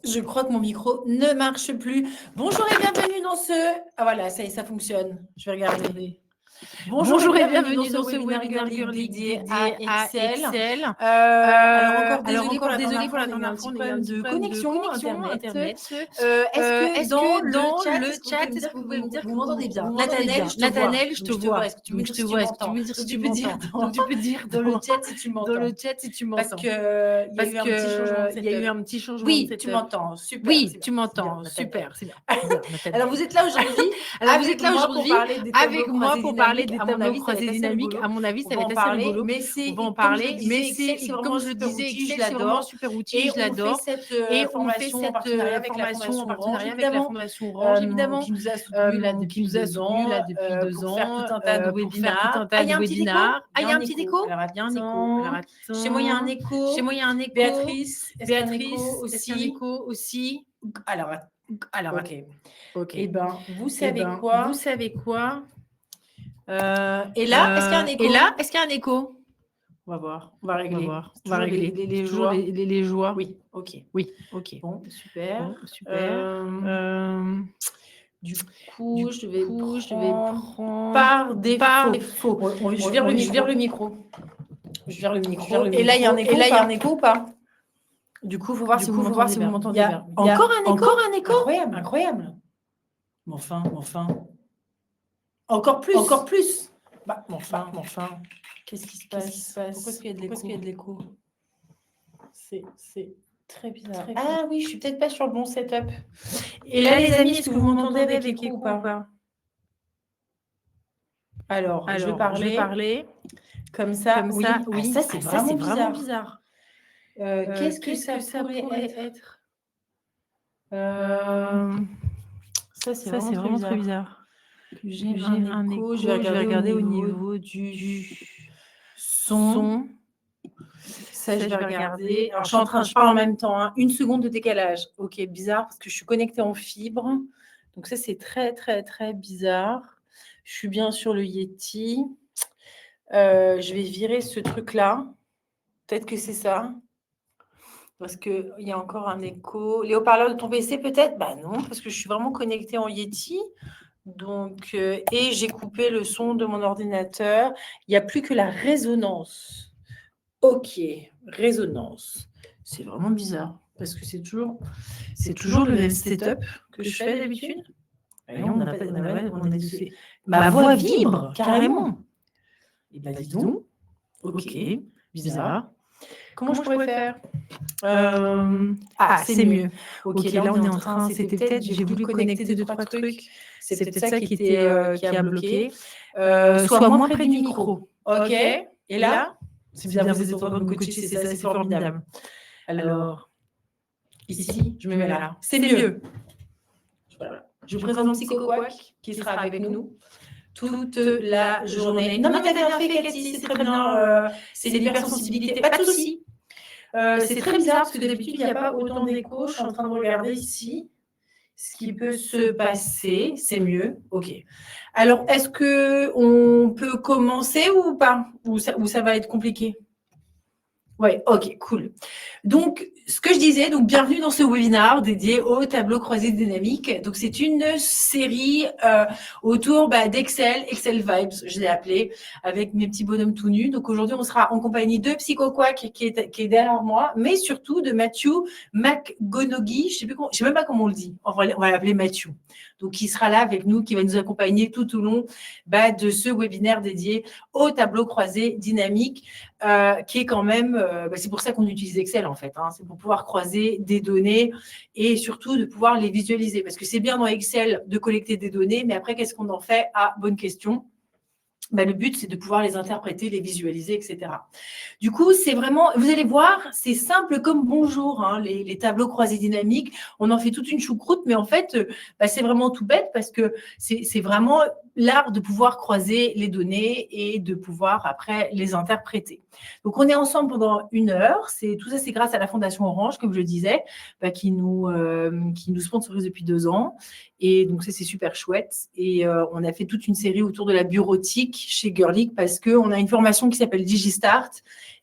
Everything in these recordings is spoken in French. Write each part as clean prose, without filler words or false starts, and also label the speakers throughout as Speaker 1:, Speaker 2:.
Speaker 1: Je crois que mon micro ne marche plus. Bonjour et bienvenue dans ce... Ah voilà, ça y est, ça fonctionne. Je vais regarder.
Speaker 2: Bonjour et bienvenue dans ce webinaire Girly dédié à Excel.
Speaker 1: Alors
Speaker 2: Alors
Speaker 1: encore
Speaker 2: encore
Speaker 1: désolé
Speaker 2: désolé
Speaker 1: pour
Speaker 2: pour
Speaker 1: la
Speaker 2: la
Speaker 1: dernière
Speaker 2: dernière
Speaker 1: fois,
Speaker 2: fois,
Speaker 1: on a eu un petit problème de connexion Internet. Est-ce que dans le chat, est-ce que vous pouvez me dire que vous m'entendez bien? Nathanaël, je te vois.
Speaker 2: Nathanaël, je te
Speaker 1: Donc,
Speaker 2: vois.
Speaker 1: Est-ce que tu peux me
Speaker 2: Donc
Speaker 1: dire
Speaker 2: je te
Speaker 1: si tu
Speaker 2: vois. Est-ce que tu
Speaker 1: m'entends?
Speaker 2: peux me dire si
Speaker 1: Donc
Speaker 2: tu
Speaker 1: tu peux dire
Speaker 2: m'entends? Donc tu peux dire
Speaker 1: dans le chat si tu
Speaker 2: dans
Speaker 1: m'entends.
Speaker 2: le chat si tu
Speaker 1: Parce
Speaker 2: m'entends.
Speaker 1: qu'il y a eu un petit changement de
Speaker 2: Il y a eu
Speaker 1: setup.
Speaker 2: un petit changement de
Speaker 1: Oui,
Speaker 2: setup.
Speaker 1: tu m'entends. Super.
Speaker 2: Oui,
Speaker 1: c'est
Speaker 2: tu
Speaker 1: bien,
Speaker 2: m'entends.
Speaker 1: Nathanaël.
Speaker 2: Super, c'est bien. Bien, Nathanaël.
Speaker 1: Alors, vous êtes là aujourd'hui
Speaker 2: Alors vous
Speaker 1: avec
Speaker 2: êtes là
Speaker 1: moi pour
Speaker 2: aujourd'hui
Speaker 1: parler des
Speaker 2: avec
Speaker 1: tableaux
Speaker 2: moi
Speaker 1: croisés
Speaker 2: pour parler
Speaker 1: dynamiques.
Speaker 2: des
Speaker 1: À mon
Speaker 2: tableaux
Speaker 1: avis, ça va être
Speaker 2: croisés
Speaker 1: assez
Speaker 2: dynamiques.
Speaker 1: rigolo.
Speaker 2: À mon avis,
Speaker 1: On
Speaker 2: ça
Speaker 1: va
Speaker 2: va
Speaker 1: en
Speaker 2: être assez
Speaker 1: parler,
Speaker 2: rigolo.
Speaker 1: mais c'est,
Speaker 2: On va en
Speaker 1: comme je le
Speaker 2: parler, mais
Speaker 1: disais, Excel, c'est vraiment
Speaker 2: comme
Speaker 1: un
Speaker 2: je le
Speaker 1: super
Speaker 2: disais,
Speaker 1: outil, je
Speaker 2: Excel, c'est vraiment un
Speaker 1: l'adore.
Speaker 2: super outil,
Speaker 1: Et
Speaker 2: je
Speaker 1: on fait
Speaker 2: l'adore.
Speaker 1: cette
Speaker 2: Et on fait
Speaker 1: formation en
Speaker 2: cette
Speaker 1: partenariat avec la
Speaker 2: formation en
Speaker 1: Fondation Orange,
Speaker 2: partenariat avec la
Speaker 1: évidemment,
Speaker 2: Fondation Orange, évidemment,
Speaker 1: qui nous a soutenus là
Speaker 2: qui
Speaker 1: depuis
Speaker 2: nous a
Speaker 1: 2 ans,
Speaker 2: soutenus là depuis 2
Speaker 1: pour faire tout
Speaker 2: ans,
Speaker 1: un tas de
Speaker 2: pour faire tout un
Speaker 1: webinars. Ah,
Speaker 2: tas
Speaker 1: il y
Speaker 2: de
Speaker 1: a un petit écho?
Speaker 2: webinars.
Speaker 1: Il y
Speaker 2: Ah,
Speaker 1: a
Speaker 2: il y a
Speaker 1: un
Speaker 2: un petit
Speaker 1: écho.
Speaker 2: écho?
Speaker 1: Alors,
Speaker 2: Il y a un écho. Alors
Speaker 1: attends. Chez moi, il y a un
Speaker 2: attends.
Speaker 1: écho.
Speaker 2: Chez moi, il y a un écho.
Speaker 1: Béatrice, est-ce qu'il y a un écho
Speaker 2: Béatrice, est-ce qu'il y a un
Speaker 1: aussi?
Speaker 2: écho aussi?
Speaker 1: Alors,
Speaker 2: Alors,
Speaker 1: ok.
Speaker 2: ok.
Speaker 1: Eh bien, vous
Speaker 2: Eh
Speaker 1: savez
Speaker 2: ben,
Speaker 1: quoi?
Speaker 2: vous savez quoi?
Speaker 1: Et là, est-ce qu'il y a un écho?
Speaker 2: Et là, est-ce qu'il y a un écho?
Speaker 1: On va voir, on va
Speaker 2: On
Speaker 1: régler.
Speaker 2: va voir,
Speaker 1: C'est
Speaker 2: on va
Speaker 1: toujours
Speaker 2: régler.
Speaker 1: les
Speaker 2: Toujours
Speaker 1: joies.
Speaker 2: les joies.
Speaker 1: Oui, ok.
Speaker 2: Oui, ok.
Speaker 1: Bon, super.
Speaker 2: Bon, super.
Speaker 1: Du coup, je vais
Speaker 2: prendre
Speaker 1: par défaut.
Speaker 2: Bon,
Speaker 1: Je vire le micro. Je vire le micro. Et là, il y a un écho.
Speaker 2: Et là, il y a un
Speaker 1: écho ou pas? Du coup, il faut voir si vous m'entendez bien. Il y a encore un écho. Incroyable, incroyable. Mais enfin. Encore plus. Bah, enfin. Qu'est-ce qui se passe? Pourquoi est-ce qu'il y a de l'écho? C'est très bizarre. Ah oui, je suis peut-être pas sur le bon setup. Et là, les amis, est-ce que vous m'entendez avec écho ou pas? Alors, je vais parler comme ça. Oui. Ah, ça, c'est vraiment bizarre. Qu'est-ce que ça pourrait être? Ça, c'est vraiment très bizarre. J'ai un écho. Je vais regarder au niveau du son. Ça, je vais regarder. Alors, je parle en même temps. Hein. 1 seconde de décalage. Ok, bizarre parce que je suis connectée en fibre. Donc, ça, c'est très, très, très bizarre. Je suis bien sur le Yeti. Je vais virer ce truc-là. Peut-être que c'est ça. Parce qu'il y a encore un écho. Les haut-parleurs de ton PC, peut-être? Bah non, parce que je suis vraiment connectée en Yeti. Donc, et j'ai coupé le son de mon ordinateur. Il n'y a plus que la résonance. Ok, résonance. C'est vraiment bizarre. Parce que c'est toujours le même setup que je fais d'habitude. Ma voix vibre, carrément. Et bien, dis donc. Ok, bizarre. Comment je pourrais faire? C'est mieux. Ok, là, on est en train. C'était peut-être, j'ai voulu connecter 2-3 trucs. C'est peut-être ça qui a bloqué. Sois moins près du micro. Ok. Et là, c'est bien, vous êtes en train de me coacher, c'est formidable. Alors, ici, je me mets là. C'est mieux. Voilà. Je vous présente PsychoQuack qui sera avec nous toute la journée. Non, mais t'as bien fait, Cathy, c'est très bien. C'est l'hypersensibilité. Pas de souci. C'est très bizarre parce que d'habitude, il n'y a pas autant d'écho. Je suis en train de regarder ici ce qui peut se passer. C'est mieux. OK. Alors, est-ce qu'on peut commencer ou pas? Ou ça va être compliqué? Ouais, ok, cool. Donc, ce que je disais, donc bienvenue dans ce webinaire dédié au tableau croisé dynamique. Donc, c'est une série autour d'Excel, Excel Vibes, je l'ai appelé, avec mes petits bonhommes tout nus. Donc, aujourd'hui, on sera en compagnie de PsychoQuack qui est derrière moi, mais surtout de Matthew McGonaghy. Je sais même pas comment on le dit. On va l'appeler Matthew. Donc, qui sera là avec nous, qui va nous accompagner tout au long de ce webinaire dédié au tableau croisé dynamique. Qui est quand même, c'est pour ça qu'on utilise Excel en fait, hein, c'est pour pouvoir croiser des données et surtout de pouvoir les visualiser. Parce que c'est bien dans Excel de collecter des données, mais après, qu'est-ce qu'on en fait? Ah, bonne question. Le but, c'est de pouvoir les interpréter, les visualiser, etc. Du coup, c'est vraiment, vous allez voir, c'est simple comme bonjour, hein, les tableaux croisés dynamiques. On en fait toute une choucroute, mais en fait, c'est vraiment tout bête parce que c'est vraiment l'art de pouvoir croiser les données et de pouvoir après les interpréter. Donc, on est ensemble pendant 1 heure. Tout ça, c'est grâce à la Fondation Orange, comme je le disais, qui nous sponsorise depuis 2 ans. Et donc, ça, c'est super chouette. Et on a fait toute une série autour de la bureautique chez Girlic parce qu'on a une formation qui s'appelle DigiStart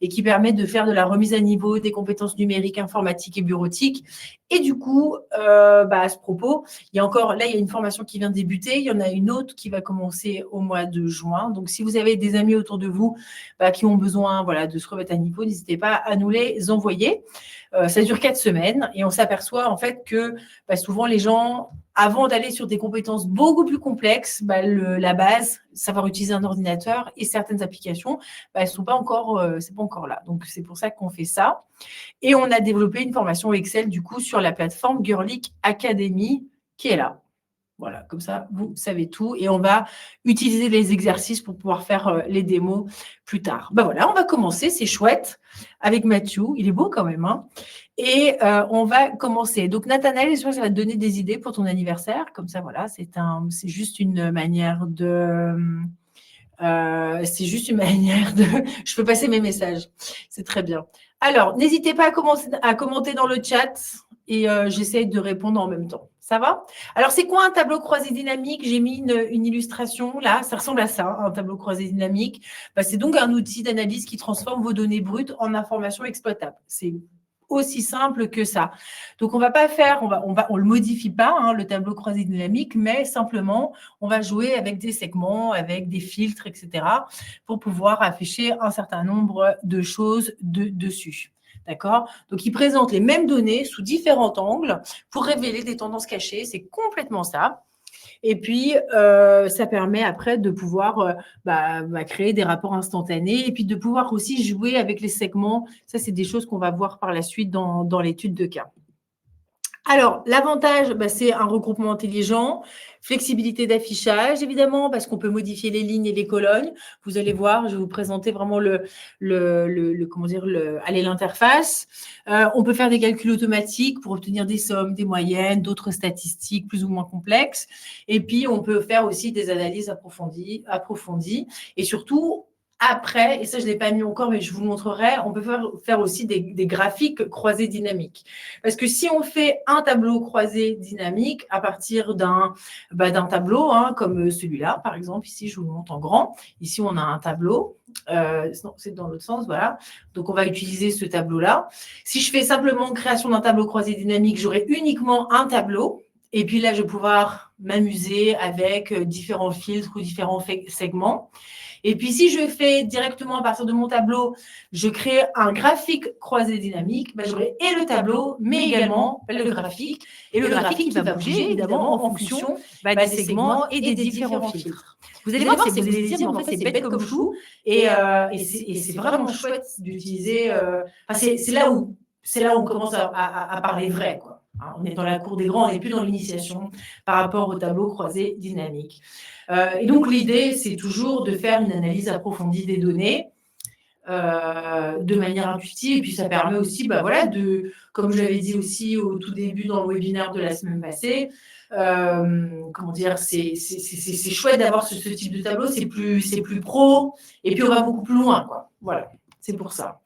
Speaker 1: et qui permet de faire de la remise à niveau des compétences numériques, informatiques et bureautiques. Et du coup, à ce propos, il y a une formation qui vient de débuter. Il y en a une autre qui va commencer au mois de juin. Donc, si vous avez des amis autour de vous qui ont besoin de se remettre à niveau, n'hésitez pas à nous les envoyer. Ça dure 4 semaines et on s'aperçoit en fait que souvent les gens, avant d'aller sur des compétences beaucoup plus complexes, la base, savoir utiliser un ordinateur et certaines applications, elles sont pas encore, c'est pas encore là. Donc c'est pour ça qu'on fait ça. Et on a développé une formation Excel du coup sur la plateforme Girlic Academy qui est là. Voilà, comme ça, vous savez tout. Et on va utiliser les exercices pour pouvoir faire les démos plus tard. Voilà, on va commencer, c'est chouette, avec Mathieu. Il est beau quand même. Hein. Et on va commencer. Donc, Nathanaël, j'espère que ça va te donner des idées pour ton anniversaire. Comme ça, voilà, c'est juste une manière de... Je peux passer mes messages. C'est très bien. Alors, n'hésitez pas à commenter dans le chat et j'essaie de répondre en même temps. Ça va? Alors, c'est quoi un tableau croisé dynamique? J'ai mis une illustration là. Ça ressemble à ça, un tableau croisé dynamique. C'est donc un outil d'analyse qui transforme vos données brutes en informations exploitables. C'est aussi simple que ça. Donc, on va pas faire, on le modifie pas, hein, le tableau croisé dynamique, mais simplement, on va jouer avec des segments, avec des filtres, etc., pour pouvoir afficher un certain nombre de choses dessus. D'accord? Donc, il présente les mêmes données sous différents angles pour révéler des tendances cachées. C'est complètement ça. Et puis, ça permet après de pouvoir créer des rapports instantanés et puis de pouvoir aussi jouer avec les segments. Ça, c'est des choses qu'on va voir par la suite dans l'étude de cas. Alors, l'avantage, c'est un regroupement intelligent, flexibilité d'affichage, évidemment, parce qu'on peut modifier les lignes et les colonnes. Vous allez voir, je vais vous présenter vraiment l'interface. On peut faire des calculs automatiques pour obtenir des sommes, des moyennes, d'autres statistiques plus ou moins complexes. Et puis, on peut faire aussi des analyses approfondies. Et surtout, après, et ça, je ne l'ai pas mis encore, mais je vous montrerai, on peut faire aussi des graphiques croisés dynamiques. Parce que si on fait un tableau croisé dynamique à partir d'un tableau, hein, comme celui-là, par exemple, ici, je vous le montre en grand. Ici, on a un tableau. Non, c'est dans l'autre sens, voilà. Donc, on va utiliser ce tableau-là. Si je fais simplement création d'un tableau croisé dynamique, j'aurai uniquement un tableau. Et puis là, je vais pouvoir m'amuser avec différents filtres ou différents segments. Et puis, si je fais directement à partir de mon tableau, je crée un graphique croisé dynamique, j'aurai et le tableau, mais également le graphique. Et le graphique qui va bouger, évidemment, en fonction des segments et des différents filtres. Vous allez voir, c'est dire, mais en fait, c'est bête comme chou. Et c'est vraiment chouette d'utiliser... c'est là où on commence à parler vrai, quoi. On est dans la cour des grands, on n'est plus dans l'initiation par rapport au tableau croisé dynamique. Et donc, l'idée, c'est toujours de faire une analyse approfondie des données de manière intuitive. Et puis, ça permet aussi, comme je l'avais dit aussi au tout début dans le webinaire de la semaine passée, c'est chouette d'avoir ce type de tableau, c'est plus pro, et puis on va beaucoup plus loin, quoi. Voilà, c'est pour ça.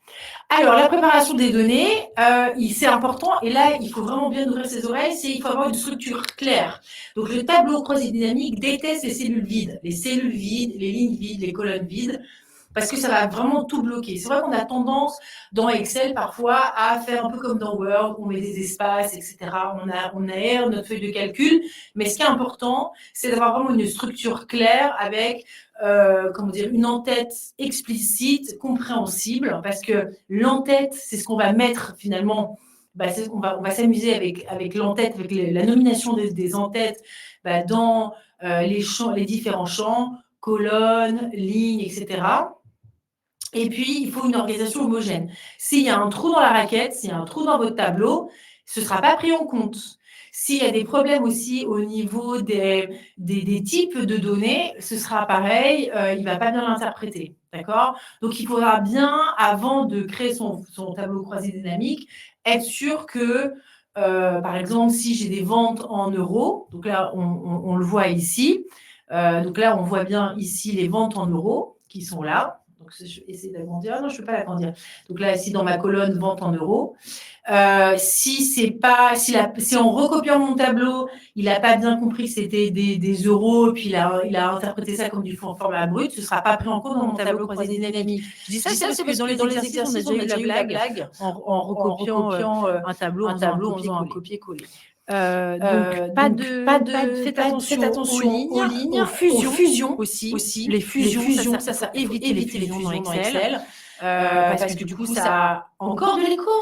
Speaker 1: Alors, la préparation des données, c'est important. Et là, il faut vraiment bien ouvrir ses oreilles. Il faut avoir une structure claire. Donc, le tableau croisé dynamique déteste les cellules vides. Les cellules vides, les lignes vides, les colonnes vides. Parce que ça va vraiment tout bloquer. C'est vrai qu'on a tendance, dans Excel, parfois, à faire un peu comme dans Word, on met des espaces, etc. On aère notre feuille de calcul. Mais ce qui est important, c'est d'avoir vraiment une structure claire avec... une en-tête explicite, compréhensible, parce que l'en-tête, c'est ce qu'on va mettre finalement, on va s'amuser avec l'en-tête, avec la nomination des en-têtes dans les différents champs, colonnes, lignes, etc. Et puis, il faut une organisation homogène. S'il y a un trou dans la raquette, s'il y a un trou dans votre tableau, ce ne sera pas pris en compte. S'il y a des problèmes aussi au niveau des types de données, ce sera pareil, il ne va pas bien l'interpréter. D'accord? Donc, il faudra bien, avant de créer son tableau croisé dynamique, être sûr que, par exemple, si j'ai des ventes en euros, donc là, on le voit ici. Donc là, on voit bien ici les ventes en euros qui sont là. Donc, je vais essayer d'agrandir. Ah non, je ne peux pas l'agrandir. Donc là, ici, dans ma colonne, vente en euros. Si en recopiant mon tableau, il n'a pas bien compris que c'était des euros, puis il a interprété ça comme du format brut, ce ne sera pas pris en compte dans mon tableau croisé dynamique. Je dis ça, c'est parce que dans les exercices, on a déjà eu la blague en recopiant un tableau en faisant un copier-coller. Faites attention aux lignes, aux fusions aussi. Les fusions, ça éviter les fusions dans Excel, parce que du coup, ça a encore de l'écho.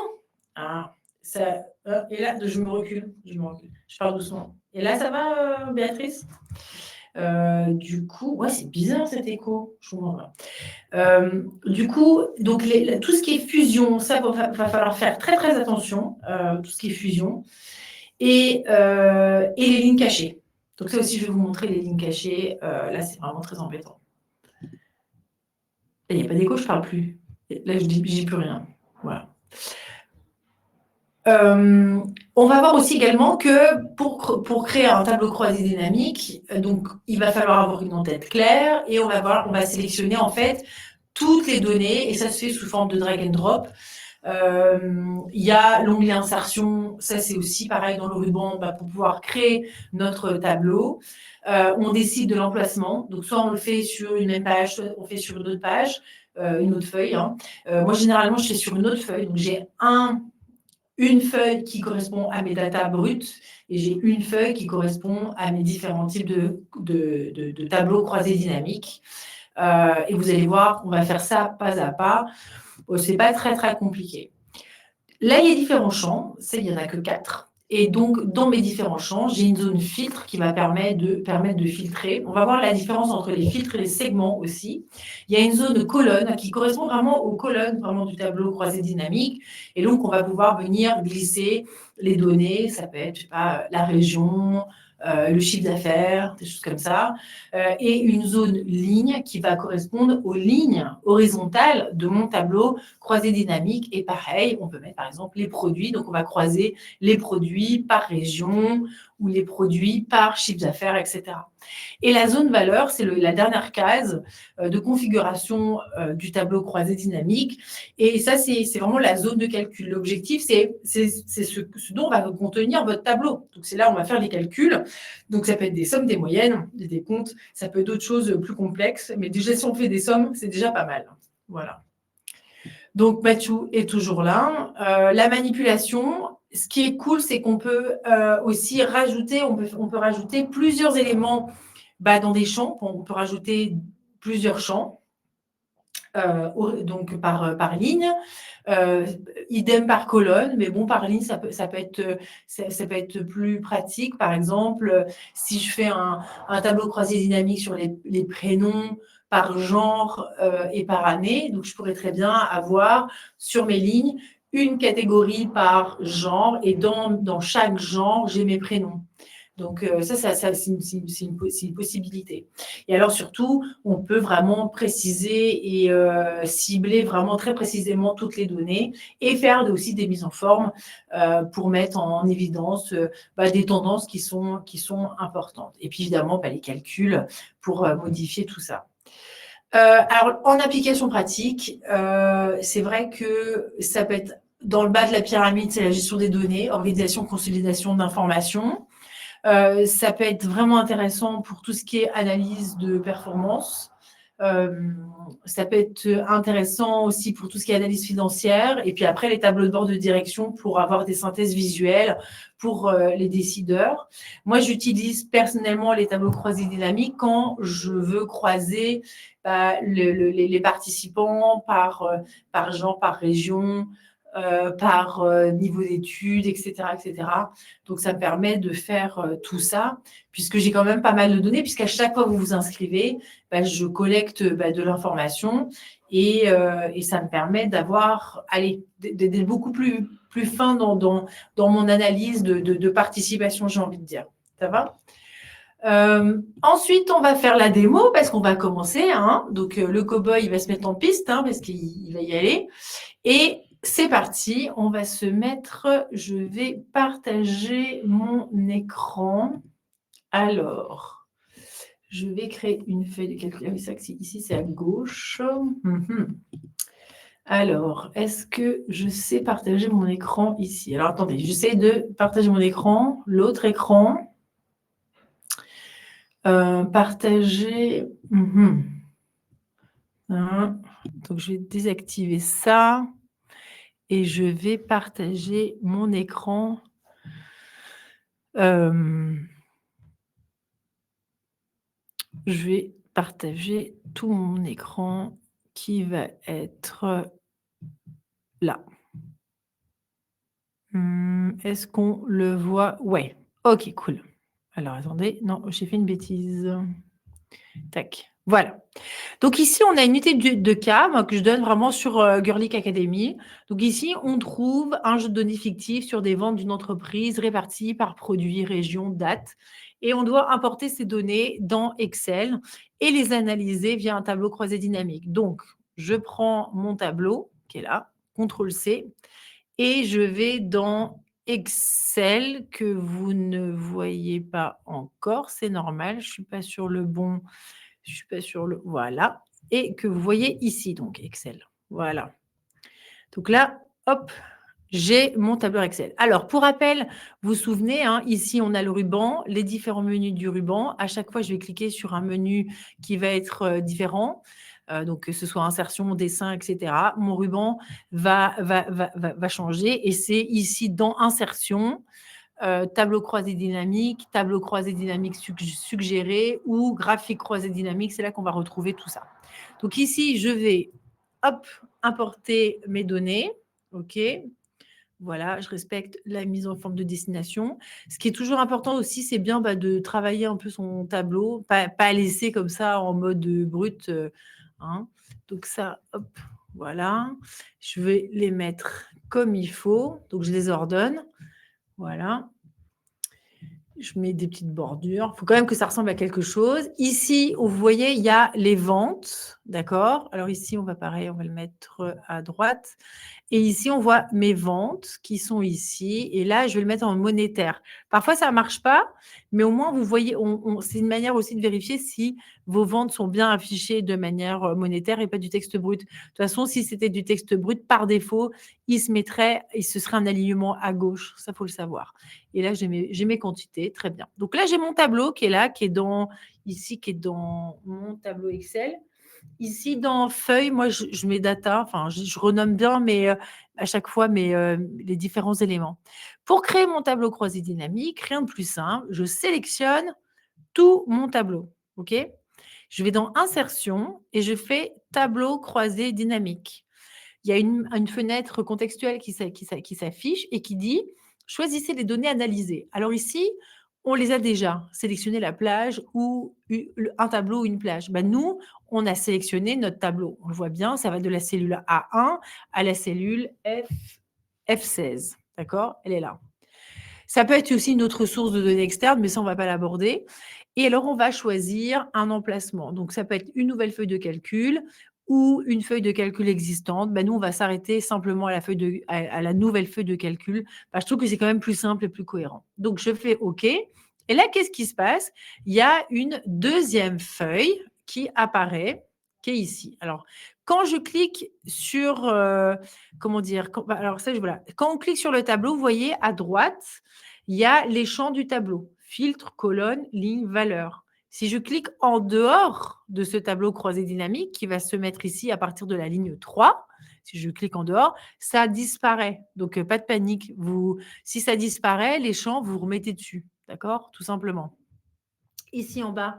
Speaker 1: Ah, et là, je me recule. Je parle doucement. Et là, ça va, Béatrice? Du coup, ouais, c'est bizarre cet écho. Je comprends pas. Du coup, donc tout ce qui est fusion, ça va falloir faire très très attention. Tout ce qui est fusion et les lignes cachées. Donc ça aussi, je vais vous montrer les lignes cachées. Là, c'est vraiment très embêtant. Il n'y a pas d'écho, je ne parle plus. Là, je dis plus rien. Voilà. On va voir aussi également que pour créer un tableau croisé dynamique, donc il va falloir avoir une en-tête claire et on va sélectionner en fait toutes les données et ça se fait sous forme de drag and drop. Il y a l'onglet insertion, ça c'est aussi pareil dans le ruban pour pouvoir créer notre tableau. On décide de l'emplacement, donc soit on le fait sur une même page, soit on fait sur une autre page, une autre feuille. Moi généralement je fais sur une autre feuille, donc j'ai une feuille qui correspond à mes datas brutes et j'ai une feuille qui correspond à mes différents types de tableaux croisés dynamiques. Et vous allez voir, on va faire ça pas à pas. C'est pas très, très compliqué. Là, il y a différents champs. Il n'y en a que 4. Et donc, dans mes différents champs, j'ai une zone filtre qui va permettre de filtrer. On va voir la différence entre les filtres et les segments aussi. Il y a une zone colonne qui correspond vraiment aux colonnes vraiment du tableau croisé dynamique. Et donc, on va pouvoir venir glisser les données. Ça peut être, je sais pas, la région, le chiffre d'affaires, des choses comme ça, et une zone ligne qui va correspondre aux lignes horizontales de mon tableau croisé dynamique. Et pareil, on peut mettre par exemple les produits. Donc, on va croiser les produits par région ou les produits par chiffre d'affaires, etc. Et la zone valeur, c'est la dernière case de configuration du tableau croisé dynamique. Et ça, c'est vraiment la zone de calcul. L'objectif, c'est ce dont va contenir votre tableau. Donc, c'est là où on va faire les calculs. Donc, ça peut être des sommes, des moyennes, des décomptes. Ça peut être d'autres choses plus complexes. Mais déjà, si on fait des sommes, c'est déjà pas mal. Voilà. Donc, Mathieu est toujours là. La manipulation, ce qui est cool, c'est qu'on peut aussi rajouter, on peut rajouter plusieurs éléments dans des champs. On peut rajouter plusieurs champs, donc par ligne. Idem par colonne, mais bon, par ligne, ça peut être plus pratique. Par exemple, si je fais un tableau croisé dynamique sur les prénoms par genre et par année, donc je pourrais très bien avoir sur mes lignes une catégorie par genre et dans chaque genre, j'ai mes prénoms. Donc, ça c'est une possibilité. Et alors, surtout, on peut vraiment préciser et cibler vraiment très précisément toutes les données et faire aussi des mises en forme pour mettre en évidence des tendances qui sont importantes. Et puis, évidemment, les calculs pour modifier tout ça. Alors, en application pratique, c'est vrai que ça peut être dans le bas de la pyramide, c'est la gestion des données, organisation, consolidation d'informations. Ça peut être vraiment intéressant pour tout ce qui est analyse de performance. Ça peut être intéressant aussi pour tout ce qui est analyse financière. Et puis après, les tableaux de bord de direction pour avoir des synthèses visuelles pour les décideurs. Moi, j'utilise personnellement les tableaux croisés dynamiques quand je veux croiser les participants par genre, par région, par niveau d'études, etc., etc. Donc, ça me permet de faire tout ça, puisque j'ai quand même pas mal de données, puisqu'à chaque fois que vous vous inscrivez, je collecte de l'information et ça me permet d'être beaucoup plus fin dans mon analyse de participation, j'ai envie de dire. Ça va ? Ensuite, on va faire la démo parce qu'on va commencer. Donc, le cow-boy, il va se mettre en piste parce qu'il va y aller. Et c'est parti, on va se mettre, je vais partager mon écran. Alors, je vais créer une feuille de calcul. Ah oui, ça, ici, c'est à gauche. Alors, est-ce que je sais partager mon écran ici? Alors, attendez, j'essaie de partager mon écran, l'autre écran. Partager. Donc, je vais désactiver ça et je vais partager mon écran. Je vais partager tout mon écran qui va être là. Est-ce qu'on le voit? Ouais. OK, cool. Alors, attendez. Non, j'ai fait une bêtise. Tac. Voilà. Donc ici, on a une unité de cas moi, que je donne vraiment sur Girlic Academy. Donc ici, on trouve un jeu de données fictif sur des ventes d'une entreprise réparties par produit, région, date. Et on doit importer ces données dans Excel et les analyser via un tableau croisé dynamique. Donc, je prends mon tableau qui est là, CTRL-C, et je vais dans Excel que vous ne voyez pas encore. C'est normal, je ne suis pas sur le bon... Je ne suis pas sur le... Voilà. Et que vous voyez ici, donc Excel. Voilà. Donc là, hop, j'ai mon tableur Excel. Alors, pour rappel, vous vous souvenez, hein, ici, on a le ruban, les différents menus du ruban. À chaque fois, je vais cliquer sur un menu qui va être différent. Donc, que ce soit insertion, dessin, etc. Mon ruban va changer. Et c'est ici, dans insertion, tableau croisé dynamique suggéré ou graphique croisé dynamique, c'est là qu'on va retrouver tout ça. Donc ici, je vais importer mes données. OK. Voilà, je respecte la mise en forme de destination. Ce qui est toujours important aussi, c'est bien de travailler un peu son tableau, pas laisser comme ça en mode brut. Hein. Donc ça, hop, voilà. Je vais les mettre comme il faut. Donc je les ordonne. Voilà. Je mets des petites bordures. Il faut quand même que ça ressemble à quelque chose. Ici, vous voyez, il y a les ventes. D'accord? Alors ici, on va pareil, on va le mettre à droite. Et ici, on voit mes ventes qui sont ici. Et là, je vais le mettre en monétaire. Parfois, ça ne marche pas, mais au moins, vous voyez, c'est une manière aussi de vérifier si vos ventes sont bien affichées de manière monétaire et pas du texte brut. De toute façon, si c'était du texte brut, par défaut, il se serait un alignement à gauche. Ça, il faut le savoir. Et là, j'ai mes quantités. Très bien. Donc là, j'ai mon tableau qui est là, qui est dans mon tableau Excel. Ici, dans feuille, moi, je mets data, enfin, je renomme bien à chaque fois les différents éléments. Pour créer mon tableau croisé dynamique, rien de plus simple, je sélectionne tout mon tableau. OK? Je vais dans Insertion et je fais Tableau croisé dynamique. Il y a une fenêtre contextuelle qui s'affiche et qui dit « Choisissez les données analysées ». Alors ici, on les a déjà, sélectionné la plage ou un tableau ou une plage. Nous, on a sélectionné notre tableau. On le voit bien, ça va de la cellule A1 à la cellule F16. D'accord? Elle est là. Ça peut être aussi une autre source de données externes, mais ça, on ne va pas l'aborder. Et alors, on va choisir un emplacement. Donc, ça peut être une nouvelle feuille de calcul ou une feuille de calcul existante. Nous, on va s'arrêter simplement à la nouvelle feuille de calcul. Je trouve que c'est quand même plus simple et plus cohérent. Donc, je fais OK. Et là, qu'est-ce qui se passe? Il y a une deuxième feuille qui apparaît, qui est ici. Alors, quand je clique sur, comment dire, alors ça, voilà. Quand on clique sur le tableau, vous voyez à droite, il y a les champs du tableau. Filtre, colonne, ligne, valeur. Si je clique en dehors de ce tableau croisé dynamique qui va se mettre ici à partir de la ligne 3, si je clique en dehors, ça disparaît. Donc, pas de panique. Si ça disparaît, les champs, vous remettez dessus. D'accord? Tout simplement. Ici en bas,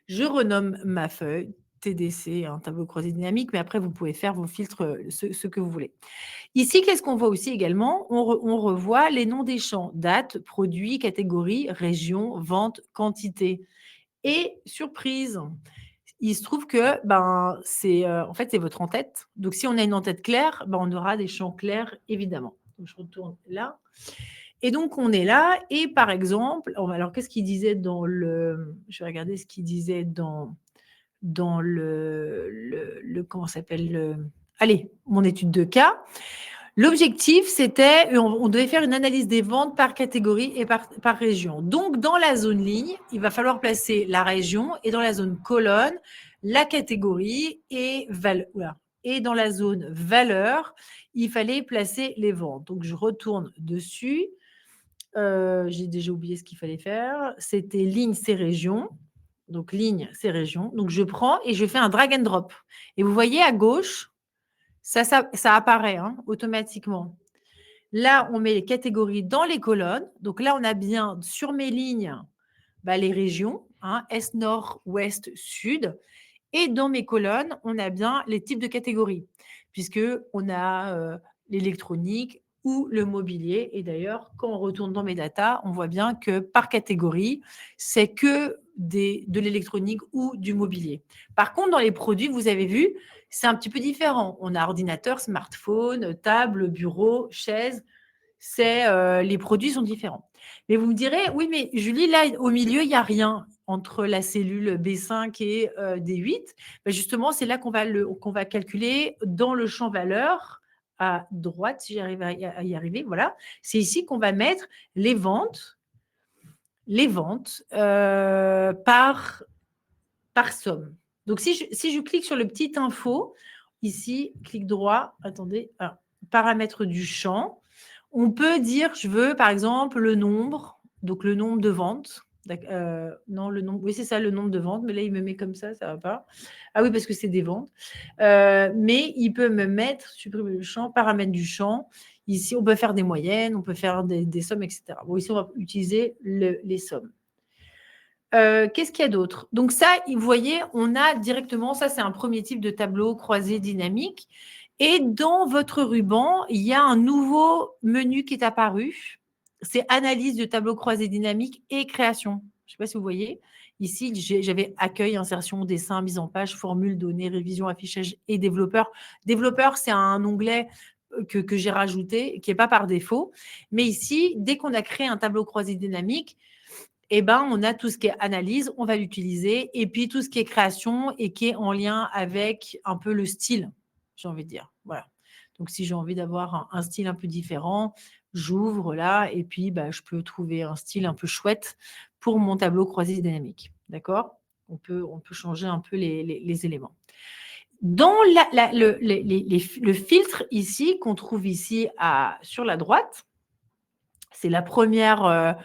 Speaker 1: je renomme ma feuille. TDC, un tableau croisé dynamique, mais après, vous pouvez faire vos filtres, ce que vous voulez. Ici, qu'est-ce qu'on voit aussi également? On revoit les noms des champs, date, produit, catégorie, région, vente, quantité. Et surprise, il se trouve que en fait, c'est votre en-tête. Donc, si on a une en-tête claire, on aura des champs clairs, évidemment. Donc, je retourne là. Et donc, on est là. Et par exemple, alors, qu'est-ce qu'il disait dans le... Je vais regarder ce qu'il disait dans le comment s'appelle allez, mon étude de cas. L'objectif, c'était, on devait faire une analyse des ventes par catégorie et par région. Donc, dans la zone ligne, il va falloir placer la région et dans la zone colonne, la catégorie et et dans la zone valeur, il fallait placer les ventes. Donc, je retourne dessus. J'ai déjà oublié ce qu'il fallait faire. C'était ligne, c'est région. Donc, ligne, c'est région. Donc, je prends et je fais un drag and drop. Et vous voyez à gauche, ça apparaît automatiquement. Là, on met les catégories dans les colonnes. Donc là, on a bien sur mes lignes les régions, Est, Nord, Ouest, Sud. Et dans mes colonnes, on a bien les types de catégories, puisqu'on a l'électronique ou le mobilier. Et d'ailleurs, quand on retourne dans mes datas, on voit bien que par catégorie, c'est que de l'électronique ou du mobilier. Par contre, dans les produits, vous avez vu, c'est un petit peu différent. On a ordinateur, smartphone, table, bureau, chaise. Les produits sont différents. Mais vous me direz, oui, mais Julie, là, au milieu, il n'y a rien entre la cellule B5 et D8. Justement, c'est là qu'on va calculer dans le champ valeur à droite, si j'arrive à y arriver. Voilà. C'est ici qu'on va mettre les ventes par somme. Donc, si je clique sur le petit info, ici, clic droit, attendez, paramètres du champ, on peut dire, je veux par exemple le nombre, donc le nombre de ventes. Non, le nombre, oui, c'est ça, le nombre de ventes, mais là, il me met comme ça ne va pas. Ah oui, parce que c'est des ventes. Mais il peut me mettre, supprimer le champ, paramètres du champ. Ici, on peut faire des moyennes, on peut faire des sommes, etc. Bon, ici, on va utiliser les sommes. Qu'est-ce qu'il y a d'autre? Donc ça, vous voyez, on a directement, ça c'est un premier type de tableau croisé dynamique. Et dans votre ruban, il y a un nouveau menu qui est apparu. C'est analyse de tableau croisé dynamique et création. Je ne sais pas si vous voyez. Ici, j'avais accueil, insertion, dessin, mise en page, formule, données, révision, affichage et développeur. Développeur, c'est un onglet que j'ai rajouté, qui n'est pas par défaut. Mais ici, dès qu'on a créé un tableau croisé dynamique, on a tout ce qui est analyse, on va l'utiliser. Et puis, tout ce qui est création et qui est en lien avec un peu le style, j'ai envie de dire. Voilà. Donc, si j'ai envie d'avoir un style un peu différent, j'ouvre là et puis je peux trouver un style un peu chouette pour mon tableau croisé dynamique. D'accord? On peut changer un peu les éléments. Dans le filtre ici, qu'on trouve ici sur la droite, c'est la première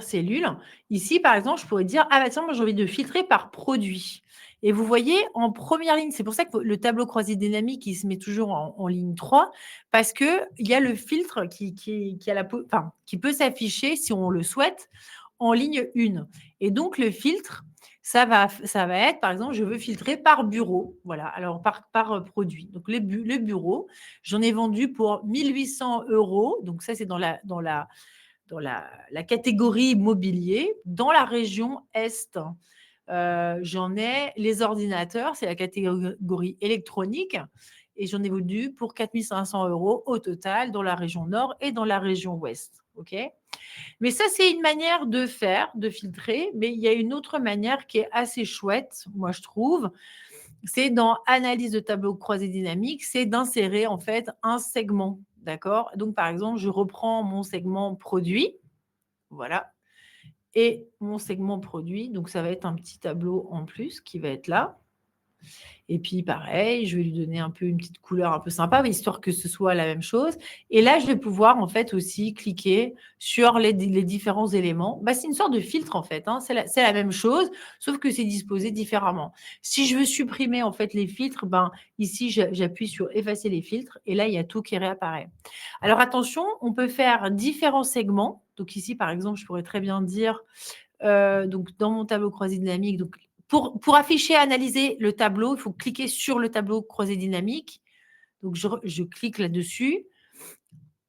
Speaker 1: cellule. Ici, par exemple, je pourrais dire, tiens, moi, j'ai envie de filtrer par produit. Et vous voyez, en première ligne, c'est pour ça que le tableau croisé dynamique, il se met toujours en ligne 3, parce qu'il y a le filtre qui peut s'afficher, si on le souhaite, en ligne 1. Et donc, le filtre, ça va être, par exemple, je veux filtrer par bureau. Voilà, alors par produit. Donc, le bureau, j'en ai vendu pour 1 800 €. Donc, ça, c'est dans la catégorie mobilier. Dans la région Est, j'en ai les ordinateurs, c'est la catégorie électronique. Et j'en ai vendu pour 4 500 € au total dans la région Nord et dans la région Ouest. OK ? Mais ça, c'est une manière de filtrer. Mais il y a une autre manière qui est assez chouette, moi, je trouve. C'est dans analyse de tableau croisé dynamique, c'est d'insérer en fait un segment. D'accord? Donc, par exemple, je reprends mon segment produit. Voilà. Et mon segment produit, donc ça va être un petit tableau en plus qui va être là. Et puis, pareil, je vais lui donner un peu une petite couleur un peu sympa, histoire que ce soit la même chose. Et là, je vais pouvoir, en fait, aussi cliquer sur les différents éléments. C'est une sorte de filtre, en fait. C'est la même chose, sauf que c'est disposé différemment. Si je veux supprimer, en fait, les filtres, ici, j'appuie sur effacer les filtres. Et là, il y a tout qui réapparaît. Alors, attention, on peut faire différents segments. Donc, ici, par exemple, je pourrais très bien dire, donc, dans mon tableau croisé dynamique, donc, pour afficher et analyser le tableau, il faut cliquer sur le tableau croisé dynamique. Donc, je clique là-dessus.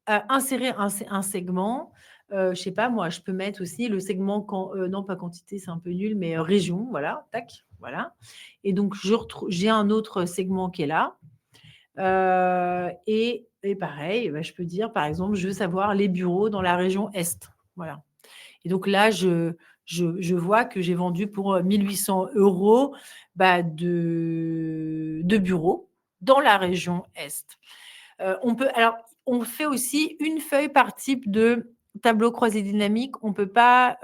Speaker 1: Insérer un segment. Je ne sais pas, moi, je peux mettre aussi le segment, non pas quantité, c'est un peu nul, mais région. Voilà, tac, voilà. Et donc, j'ai un autre segment qui est là. Et pareil, je peux dire, par exemple, je veux savoir les bureaux dans la région Est. Voilà. Et donc là, je vois que j'ai vendu pour 1 800 € de bureaux dans la région Est. On fait aussi une feuille par type de tableau croisé dynamique, je ne peux pas,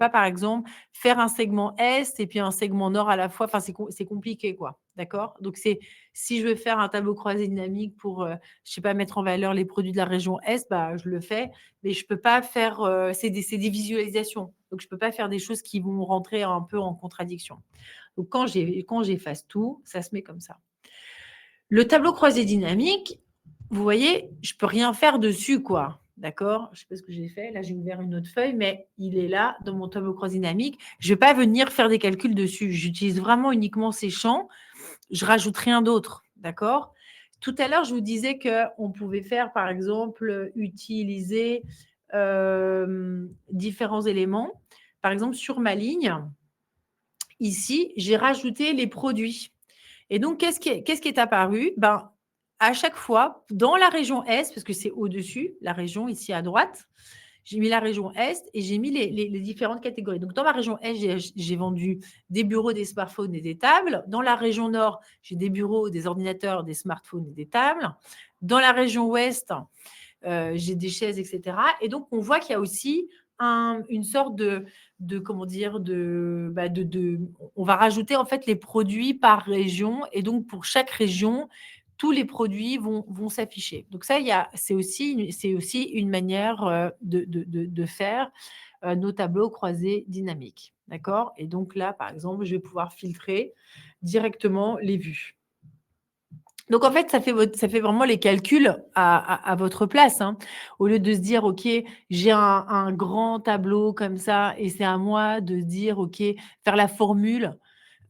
Speaker 1: par exemple, faire un segment Est et puis un segment Nord à la fois. Enfin, c'est compliqué, quoi. D'accord? Donc, si je veux faire un tableau croisé dynamique pour, je sais pas, mettre en valeur les produits de la région Est, bah, je le fais, mais je peux pas faire, c'est des visualisations. Donc, je peux pas faire des choses qui vont rentrer un peu en contradiction. Donc, quand j'efface tout, ça se met comme ça. Le tableau croisé dynamique, vous voyez, je peux rien faire dessus, quoi. D'accord? Je sais pas ce que j'ai fait. Là, j'ai ouvert une autre feuille, mais il est là dans mon tableau croisé dynamique. Je vais pas venir faire des calculs dessus. J'utilise vraiment uniquement ces champs. Je rajoute rien d'autre. D'accord? Tout à l'heure, je vous disais qu'on pouvait faire, par exemple, utiliser différents éléments. Par exemple, sur ma ligne, ici, j'ai rajouté les produits. Et donc, qu'est-ce qui est apparu? Ben, à chaque fois, dans la région Est, parce que c'est au-dessus, la région ici à droite, j'ai mis la région Est et j'ai mis les différentes catégories. Donc, dans ma région Est, j'ai vendu des bureaux, des smartphones et des tables. Dans la région Nord, j'ai des bureaux, des ordinateurs, des smartphones et des tables. Dans la région Ouest, j'ai des chaises, etc. Et donc, on voit qu'il y a aussi une sorte comment dire, on va rajouter en fait les produits par région. Et donc, pour chaque région, tous les produits vont s'afficher. Donc ça, c'est aussi une manière de faire nos tableaux croisés dynamiques. D'accord? Et donc là, par exemple, je vais pouvoir filtrer directement les vues. Donc, en fait, ça fait vraiment les calculs à votre place. Hein. Au lieu de se dire, OK, j'ai un grand tableau comme ça et c'est à moi de dire, OK, faire la formule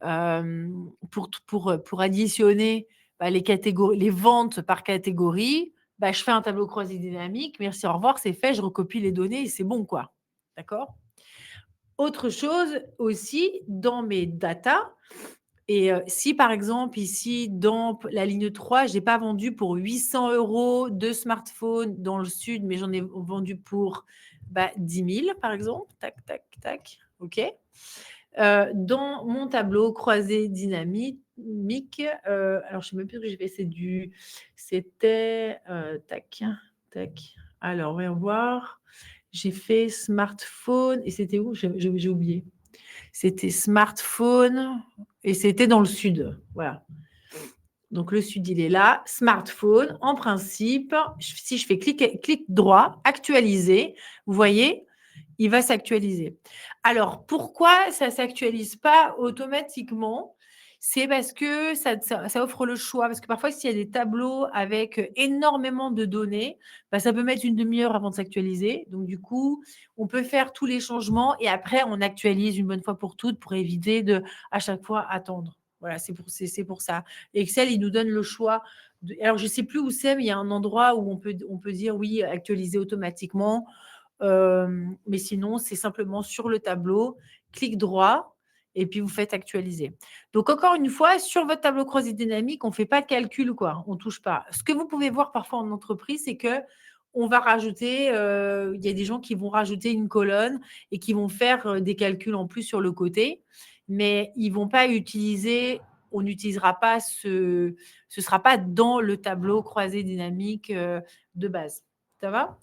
Speaker 1: pour additionner les ventes par catégorie, je fais un tableau croisé dynamique. Merci, au revoir, c'est fait. Je recopie les données et c'est bon, quoi. D'accord? Autre chose aussi, dans mes datas, et si par exemple ici dans la ligne 3, je n'ai pas vendu pour 800 € de smartphones dans le sud, mais j'en ai vendu pour 10 000 par exemple, tac, tac, tac, OK. Dans mon tableau croisé dynamique, alors je ne sais même plus ce que j'ai fait, c'était, tac, tac, alors voyons voir, j'ai fait smartphone et c'était où? J'ai oublié. C'était smartphone et c'était dans le sud. Voilà. Donc, le sud, il est là. Smartphone, en principe, si je fais clic droit, actualiser, vous voyez, il va s'actualiser. Alors, pourquoi ça ne s'actualise pas automatiquement? C'est parce que ça offre le choix. Parce que parfois, s'il y a des tableaux avec énormément de données, ça peut mettre une demi-heure avant de s'actualiser. Donc, du coup, on peut faire tous les changements et après, on actualise une bonne fois pour toutes pour éviter de, à chaque fois, attendre. Voilà, c'est pour ça. Excel, il nous donne le choix. Alors, je ne sais plus où c'est, mais il y a un endroit où on peut dire oui, actualiser automatiquement. Mais sinon, c'est simplement sur le tableau, clic droit, et puis vous faites actualiser. Donc, encore une fois, sur votre tableau croisé dynamique, on ne fait pas de calcul, quoi. On ne touche pas. Ce que vous pouvez voir parfois en entreprise, c'est que on va rajouter, il y a des gens qui vont rajouter une colonne et qui vont faire des calculs en plus sur le côté, mais ils ne vont pas utiliser, on n'utilisera pas ce ne sera pas dans le tableau croisé dynamique de base. Ça va?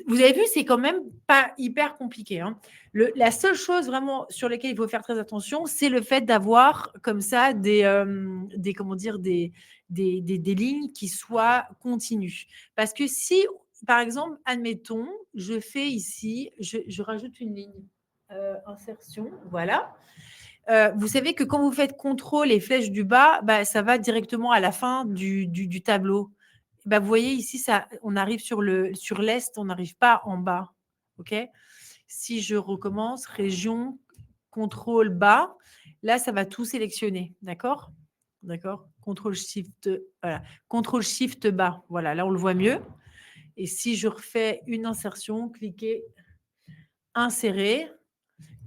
Speaker 1: Vous avez vu, c'est quand même pas hyper compliqué. Hein. La seule chose vraiment sur laquelle il faut faire très attention, c'est le fait d'avoir comme ça comment dire, des lignes qui soient continues. Parce que si, par exemple, admettons, je fais ici, je rajoute une ligne insertion, voilà. Vous savez que quand vous faites contrôle et flèche du bas, ça va directement à la fin du tableau. Vous voyez ici, on arrive sur l'est, on n'arrive pas en bas. OK? Si je recommence, région, contrôle bas, là, ça va tout sélectionner. D'accord? D'accord? Contrôle shift, voilà. Contrôle shift bas. Voilà, là, on le voit mieux. Et si je refais une insertion, cliquez insérer,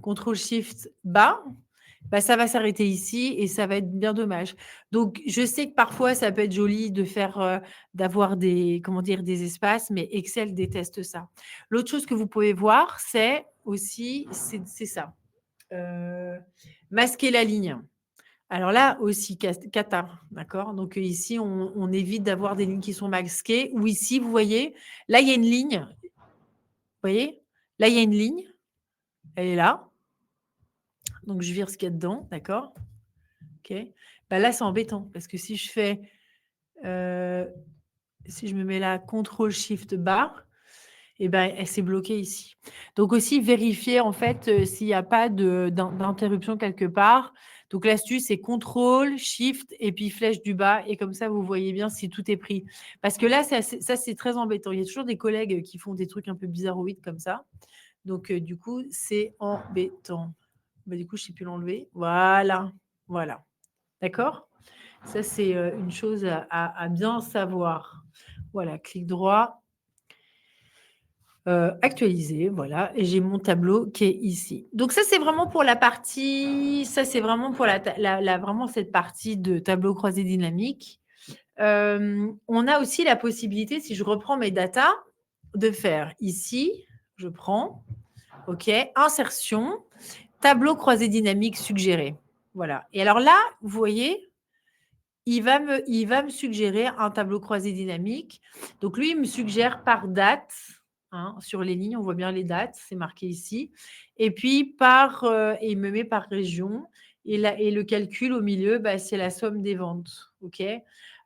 Speaker 1: contrôle shift bas, ça va s'arrêter ici et ça va être bien dommage. Donc, je sais que parfois, ça peut être joli de faire, d'avoir des espaces, mais Excel déteste ça. L'autre chose que vous pouvez voir, c'est aussi, c'est ça, masquer la ligne. Alors là aussi, cata, d'accord? Donc ici, on évite d'avoir des lignes qui sont masquées. Ou ici, vous voyez, là, il y a une ligne. voyez? Là, il y a une ligne, elle est là. Donc, je vire ce qu'il y a dedans, d'accord? OK. Bah, là, c'est embêtant parce que si je fais, si je me mets là, contrôle shift bar, et ben, elle s'est bloquée ici. Donc aussi vérifier en fait, s'il y a pas d'interruption quelque part. Donc l'astuce, c'est contrôle, shift et puis flèche du bas et comme ça, vous voyez bien si tout est pris. Parce que là, ça, c'est très embêtant. Il y a toujours des collègues qui font des trucs un peu bizarroïdes comme ça. Donc du coup, c'est embêtant. Bah, du coup, je ne sais plus l'enlever. Voilà, voilà. D'accord? Ça, c'est, une chose à bien savoir. Voilà, clic droit, actualiser, voilà, et j'ai mon tableau qui est ici. Donc ça, c'est vraiment pour la partie, ça, c'est vraiment pour vraiment cette partie de tableau croisé dynamique. On a aussi la possibilité, si je reprends mes datas, de faire ici, je prends, OK, insertion, tableau croisé dynamique suggéré. Voilà. Et alors là, vous voyez, il va me suggérer un tableau croisé dynamique. Donc lui, il me suggère par date, hein, sur les lignes, on voit bien les dates, c'est marqué ici. Et puis et il me met par région. Et le calcul au milieu, bah, c'est la somme des ventes. OK.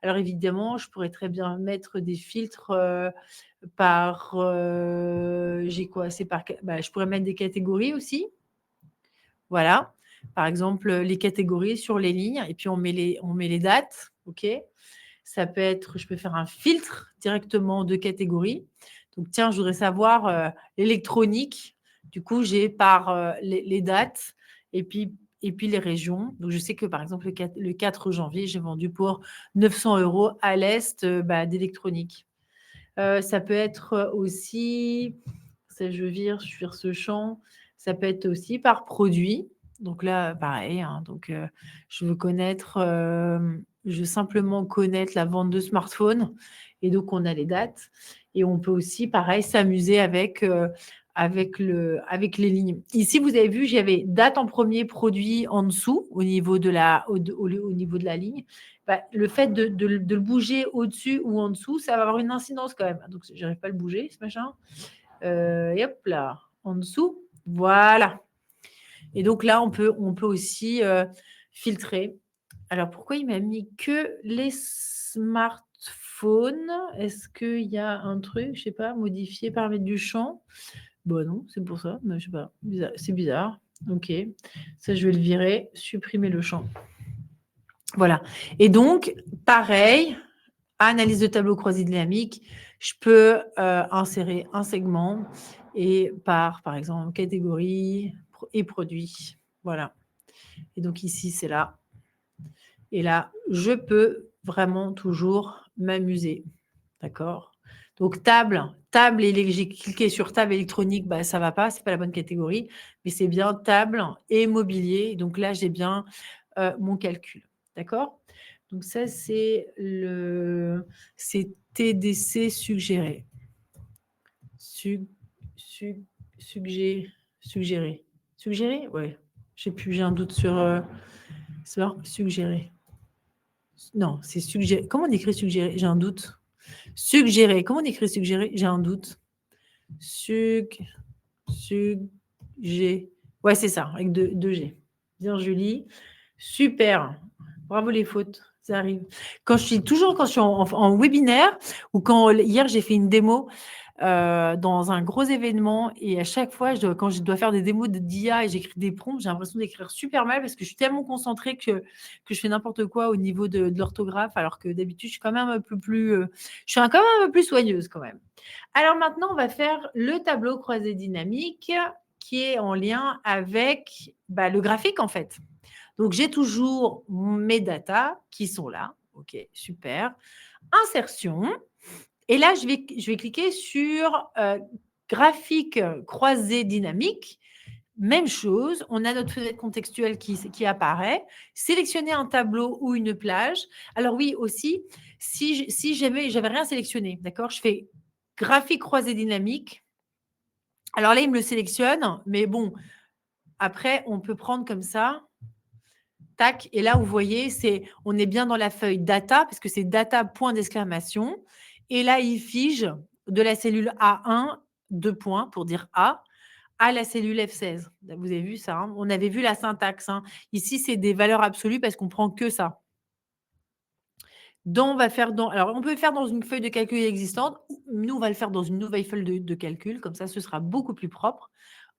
Speaker 1: Alors évidemment, je pourrais très bien mettre des filtres par. J'ai quoi? Bah, je pourrais mettre des catégories aussi. Voilà. Par exemple, les catégories sur les lignes et puis on met les dates. OK. Ça peut être, je peux faire un filtre directement de catégories. Donc, tiens, je voudrais savoir l'électronique. Du coup, j'ai par les dates et puis les régions. Donc, je sais que par exemple, le 4 janvier, j'ai vendu pour 900 € à l'Est d'électronique. Ça peut être aussi, ça, je vire ce champ. Ça peut être aussi par produit. Donc là, pareil, hein, donc je veux simplement connaître la vente de smartphones et donc on a les dates et on peut aussi, pareil, s'amuser avec les lignes. Ici, vous avez vu, j'avais date en premier, produit en dessous au niveau de au niveau de la ligne. Bah, le fait de le bouger au-dessus ou en dessous, ça va avoir une incidence quand même. Donc, je n'arrive pas à le bouger, ce machin. Et hop là, en dessous, voilà. Et donc là, on peut aussi filtrer. Alors, pourquoi il m'a mis que les smartphones? Est-ce qu'il y a un truc, je ne sais pas, modifier, paramètres du champ? Bon, non, c'est pour ça. Mais je sais pas, c'est bizarre. OK. Ça, je vais le virer, supprimer le champ. Voilà. Et donc, pareil, analyse de tableau croisé dynamique, je peux insérer un segment et par exemple, catégorie et produit. Voilà. Et donc ici, c'est là. Et là, je peux vraiment toujours m'amuser. D'accord? Donc, table, et j'ai cliqué sur table électronique, bah, ça ne va pas, ce n'est pas la bonne catégorie, mais c'est bien table et mobilier. Donc là, j'ai bien mon calcul. D'accord? Donc, ça, c'est TDC suggéré. Suggéré. Suggéré? Ouais. Je sais plus, j'ai un doute sur suggéré. Non, c'est suggéré. Comment on écrit suggéré? J'ai un doute. Suggéré. Comment on écrit suggéré? J'ai un doute. Ouais, c'est ça, avec deux G. Bien, Julie. Super. Bravo les fautes. Ça arrive. Quand je suis en webinaire ou quand hier j'ai fait une démo dans un gros événement et à chaque fois, quand je dois faire des démos d'IA et j'écris des prompts, j'ai l'impression d'écrire super mal parce que je suis tellement concentrée que je fais n'importe quoi au niveau de l'orthographe, alors que d'habitude, je suis quand même un peu plus, quand même un peu plus soigneuse quand même. Alors maintenant, on va faire le tableau croisé dynamique qui est en lien avec le graphique en fait. Donc, j'ai toujours mes datas qui sont là. OK, super. Insertion. Et là, je vais cliquer sur graphique croisé dynamique. Même chose, on a notre fenêtre contextuelle qui apparaît. Sélectionner un tableau ou une plage. Alors oui, aussi, si j'avais rien sélectionné, d'accord, je fais graphique croisé dynamique. Alors là, il me le sélectionne, mais bon, après, on peut prendre comme ça. Tac, et là, vous voyez, on est bien dans la feuille data, parce que c'est data point d'exclamation. Et là, il fige de la cellule A1 2 points pour dire A, à la cellule F16. Vous avez vu ça, hein? On avait vu la syntaxe, hein. Ici, c'est des valeurs absolues parce qu'on prend que ça. On va faire alors, on peut le faire dans une feuille de calcul existante. Nous, on va le faire dans une nouvelle feuille de calcul. Comme ça, ce sera beaucoup plus propre.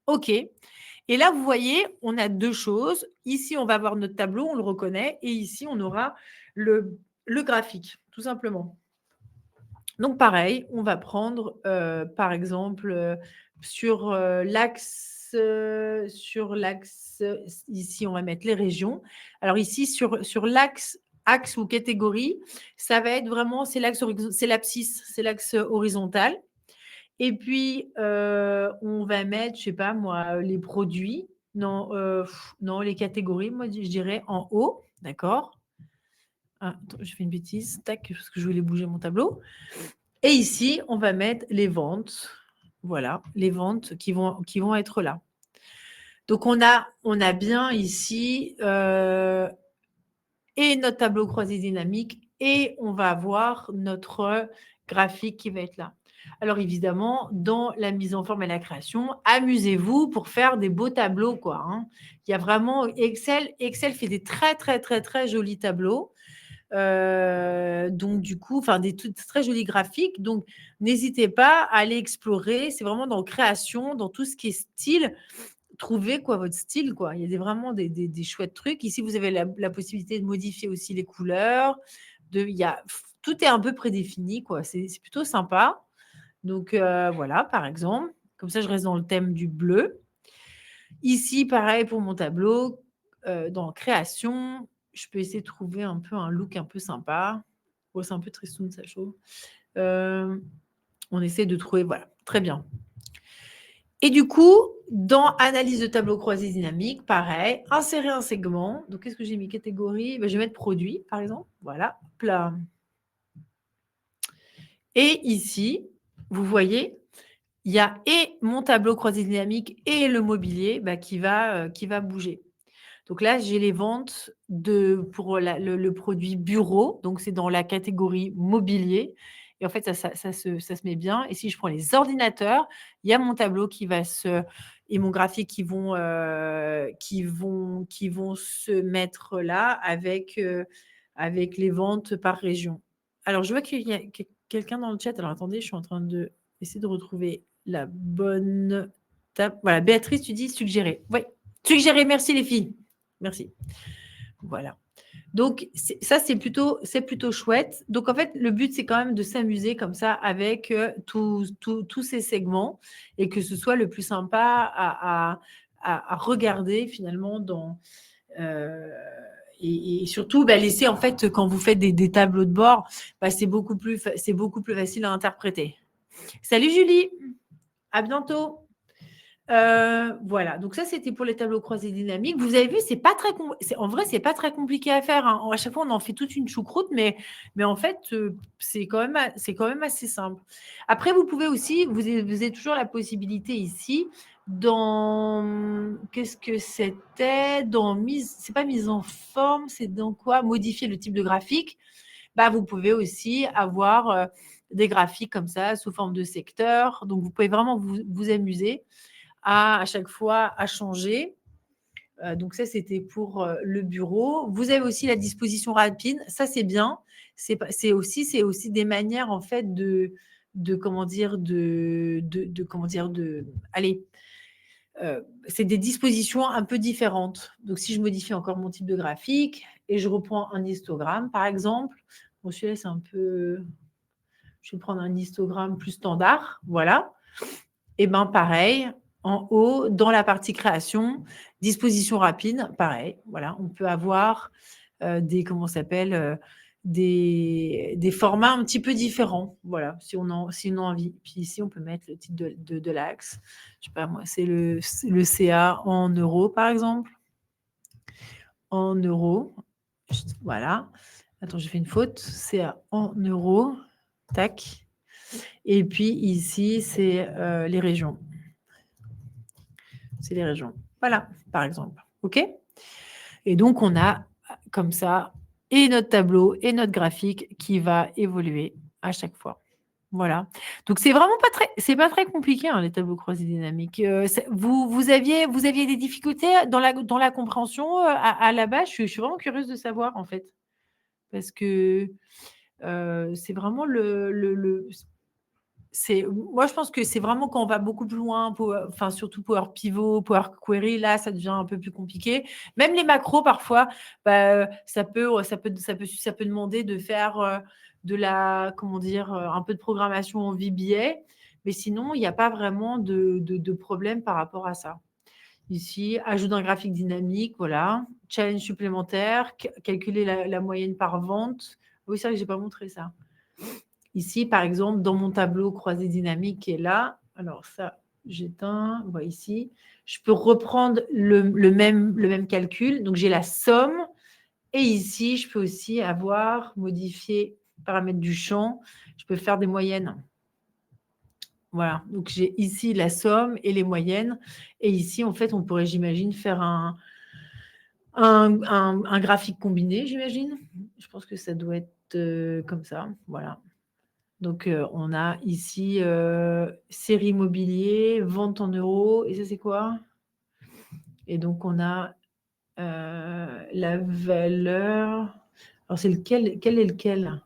Speaker 1: OK. Et là, vous voyez, on a 2 choses. Ici, on va avoir notre tableau, on le reconnaît. Et ici, on aura le graphique, tout simplement. Donc, pareil, on va prendre, par exemple, sur l'axe, ici, on va mettre les régions. Alors ici, sur l'axe ou catégorie, ça va être vraiment, c'est l'abscisse, c'est l'axe horizontal. Et puis, on va mettre, je sais pas moi, les produits. Non, non, les catégories, moi, je dirais en haut, d'accord? Ah, attends, j'ai fait une bêtise, tac, parce que je voulais bouger mon tableau. Et ici, on va mettre les ventes. Voilà, les ventes qui vont être là. Donc, on a bien ici et notre tableau croisé dynamique et on va avoir notre graphique qui va être là. Alors, évidemment, dans la mise en forme et la création, amusez-vous pour faire des beaux tableaux, quoi, hein. Il y a vraiment Excel fait des très, très, très, très jolis tableaux. Donc du coup, enfin des très jolis graphiques. Donc n'hésitez pas à aller explorer. C'est vraiment dans création, dans tout ce qui est style. Trouvez quoi votre style, quoi. Il y a vraiment des chouettes trucs. Ici, vous avez la possibilité de modifier aussi les couleurs. Tout est un peu prédéfini, quoi. C'est plutôt sympa. Donc voilà, par exemple. Comme ça, je reste dans le thème du bleu. Ici, pareil pour mon tableau, dans création, je peux essayer de trouver un peu un look un peu sympa. Oh, c'est un peu tristoun, ça chaud. On essaie de trouver, voilà, très bien. Et du coup, dans analyse de tableau croisé dynamique, pareil, insérer un segment. Donc, qu'est-ce que j'ai mis? Catégorie, je vais mettre produit, par exemple. Voilà, plat. Et ici, vous voyez, il y a et mon tableau croisé dynamique et le mobilier qui va bouger. Donc là, j'ai les ventes pour le produit bureau. Donc, c'est dans la catégorie mobilier. Et en fait, ça se met bien. Et si je prends les ordinateurs, il y a mon tableau et mon graphique qui vont se mettre là avec les ventes par région. Alors, je vois qu'il y a quelqu'un dans le chat. Alors, attendez, je suis en train d'essayer de retrouver la bonne table. Voilà, Béatrice, tu dis suggérer. Oui, suggérer. Merci les filles. Merci. Voilà. Donc, ça, c'est plutôt chouette. Donc, en fait, le but, c'est quand même de s'amuser comme ça avec tous ces segments et que ce soit le plus sympa à regarder finalement et surtout, laisser, en fait, quand vous faites des tableaux de bord, c'est beaucoup plus facile à interpréter. Salut Julie, à bientôt. Voilà, donc ça, c'était pour les tableaux croisés dynamiques. Vous avez vu, en vrai, c'est pas très compliqué à faire, hein. À chaque fois, on en fait toute une choucroute, mais en fait, c'est quand même assez simple. Après, vous pouvez aussi, vous avez toujours la possibilité ici, qu'est-ce que c'était? C'est pas mise en forme, c'est dans quoi? Modifier le type de graphique. Vous pouvez aussi avoir des graphiques comme ça, sous forme de secteur. Donc, vous pouvez vraiment vous amuser à chaque fois à changer. Donc ça, c'était pour le bureau. Vous avez aussi la disposition rapide. Ça, c'est bien. C'est aussi des manières, en fait, allez, c'est des dispositions un peu différentes. Donc, si je modifie encore mon type de graphique et je reprends un histogramme, par exemple, bon, celui-là, c'est un peu... Je vais prendre un histogramme plus standard, voilà. Et pareil, en haut, dans la partie création, disposition rapide, pareil, voilà, on peut avoir des formats un petit peu différents, voilà, si on a envie. Puis ici, on peut mettre le titre de l'axe. Je sais pas, moi, c'est le CA en euros, par exemple. En euros, voilà. Attends, j'ai fait une faute. CA en euros, tac. Et puis ici, c'est les régions. C'est les régions. Voilà, par exemple. OK? Et donc, on a comme ça et notre tableau et notre graphique qui va évoluer à chaque fois. Voilà. Donc, c'est pas très compliqué, hein, les tableaux croisés dynamiques. Vous aviez des difficultés dans la compréhension à la base. Je suis vraiment curieuse de savoir, en fait, parce que c'est vraiment moi, je pense que c'est vraiment quand on va beaucoup plus loin, enfin, surtout Power Pivot, Power Query, là, ça devient un peu plus compliqué. Même les macros, parfois, bah, ça peut demander de faire comment dire, un peu de programmation en VBA, mais sinon, il n'y a pas vraiment de problème par rapport à ça. Ici, ajout d'un graphique dynamique, voilà. Challenge supplémentaire, calculer la moyenne par vente. Oui, c'est vrai que je n'ai pas montré ça. Ici, par exemple, dans mon tableau croisé dynamique qui est là, alors ça, j'éteins, on voit ici, je peux reprendre le même calcul. Donc, j'ai la somme. Et ici, je peux aussi modifier paramètres du champ. Je peux faire des moyennes. Voilà. Donc, j'ai ici la somme et les moyennes. Et ici, en fait, on pourrait, j'imagine, faire un graphique combiné, j'imagine. Je pense que ça doit être comme ça. Voilà. Donc, on a ici série immobilier, vente en euros. Et ça, c'est quoi? Et donc, on a la valeur. Alors, c'est lequel? Quel est lequel?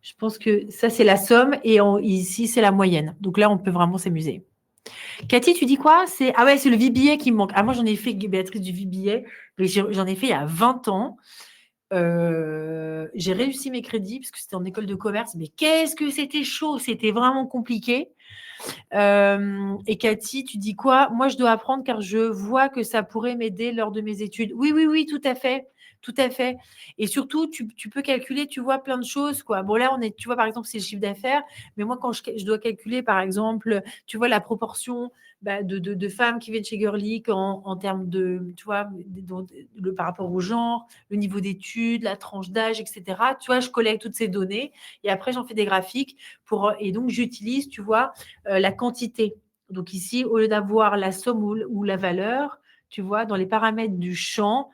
Speaker 1: Je pense que ça, c'est la somme. Et ici, c'est la moyenne. Donc là, on peut vraiment s'amuser. Cathy, tu dis quoi? Ah ouais, c'est le VBA qui me manque. Ah, moi, j'en ai fait, Béatrice, du VBA. Mais j'en ai fait il y a 20 ans. J'ai réussi mes crédits parce que c'était en école de commerce, mais qu'est-ce que c'était chaud, c'était vraiment compliqué. Et Cathy, tu dis quoi? Moi, je dois apprendre car je vois que ça pourrait m'aider lors de mes études. Oui, oui, oui, tout à fait. Tout à fait. Et surtout, tu peux calculer, tu vois, plein de choses, quoi. Bon, là, tu vois, par exemple, c'est le chiffre d'affaires. Mais moi, quand je dois calculer, par exemple, tu vois, la proportion de femmes qui viennent chez Girlic en termes de, tu vois, par rapport au genre, le niveau d'études, la tranche d'âge, etc. Tu vois, je collecte toutes ces données et après, j'en fais des graphiques et donc, j'utilise, tu vois, la quantité. Donc ici, au lieu d'avoir la somme ou la valeur, tu vois, dans les paramètres du champ,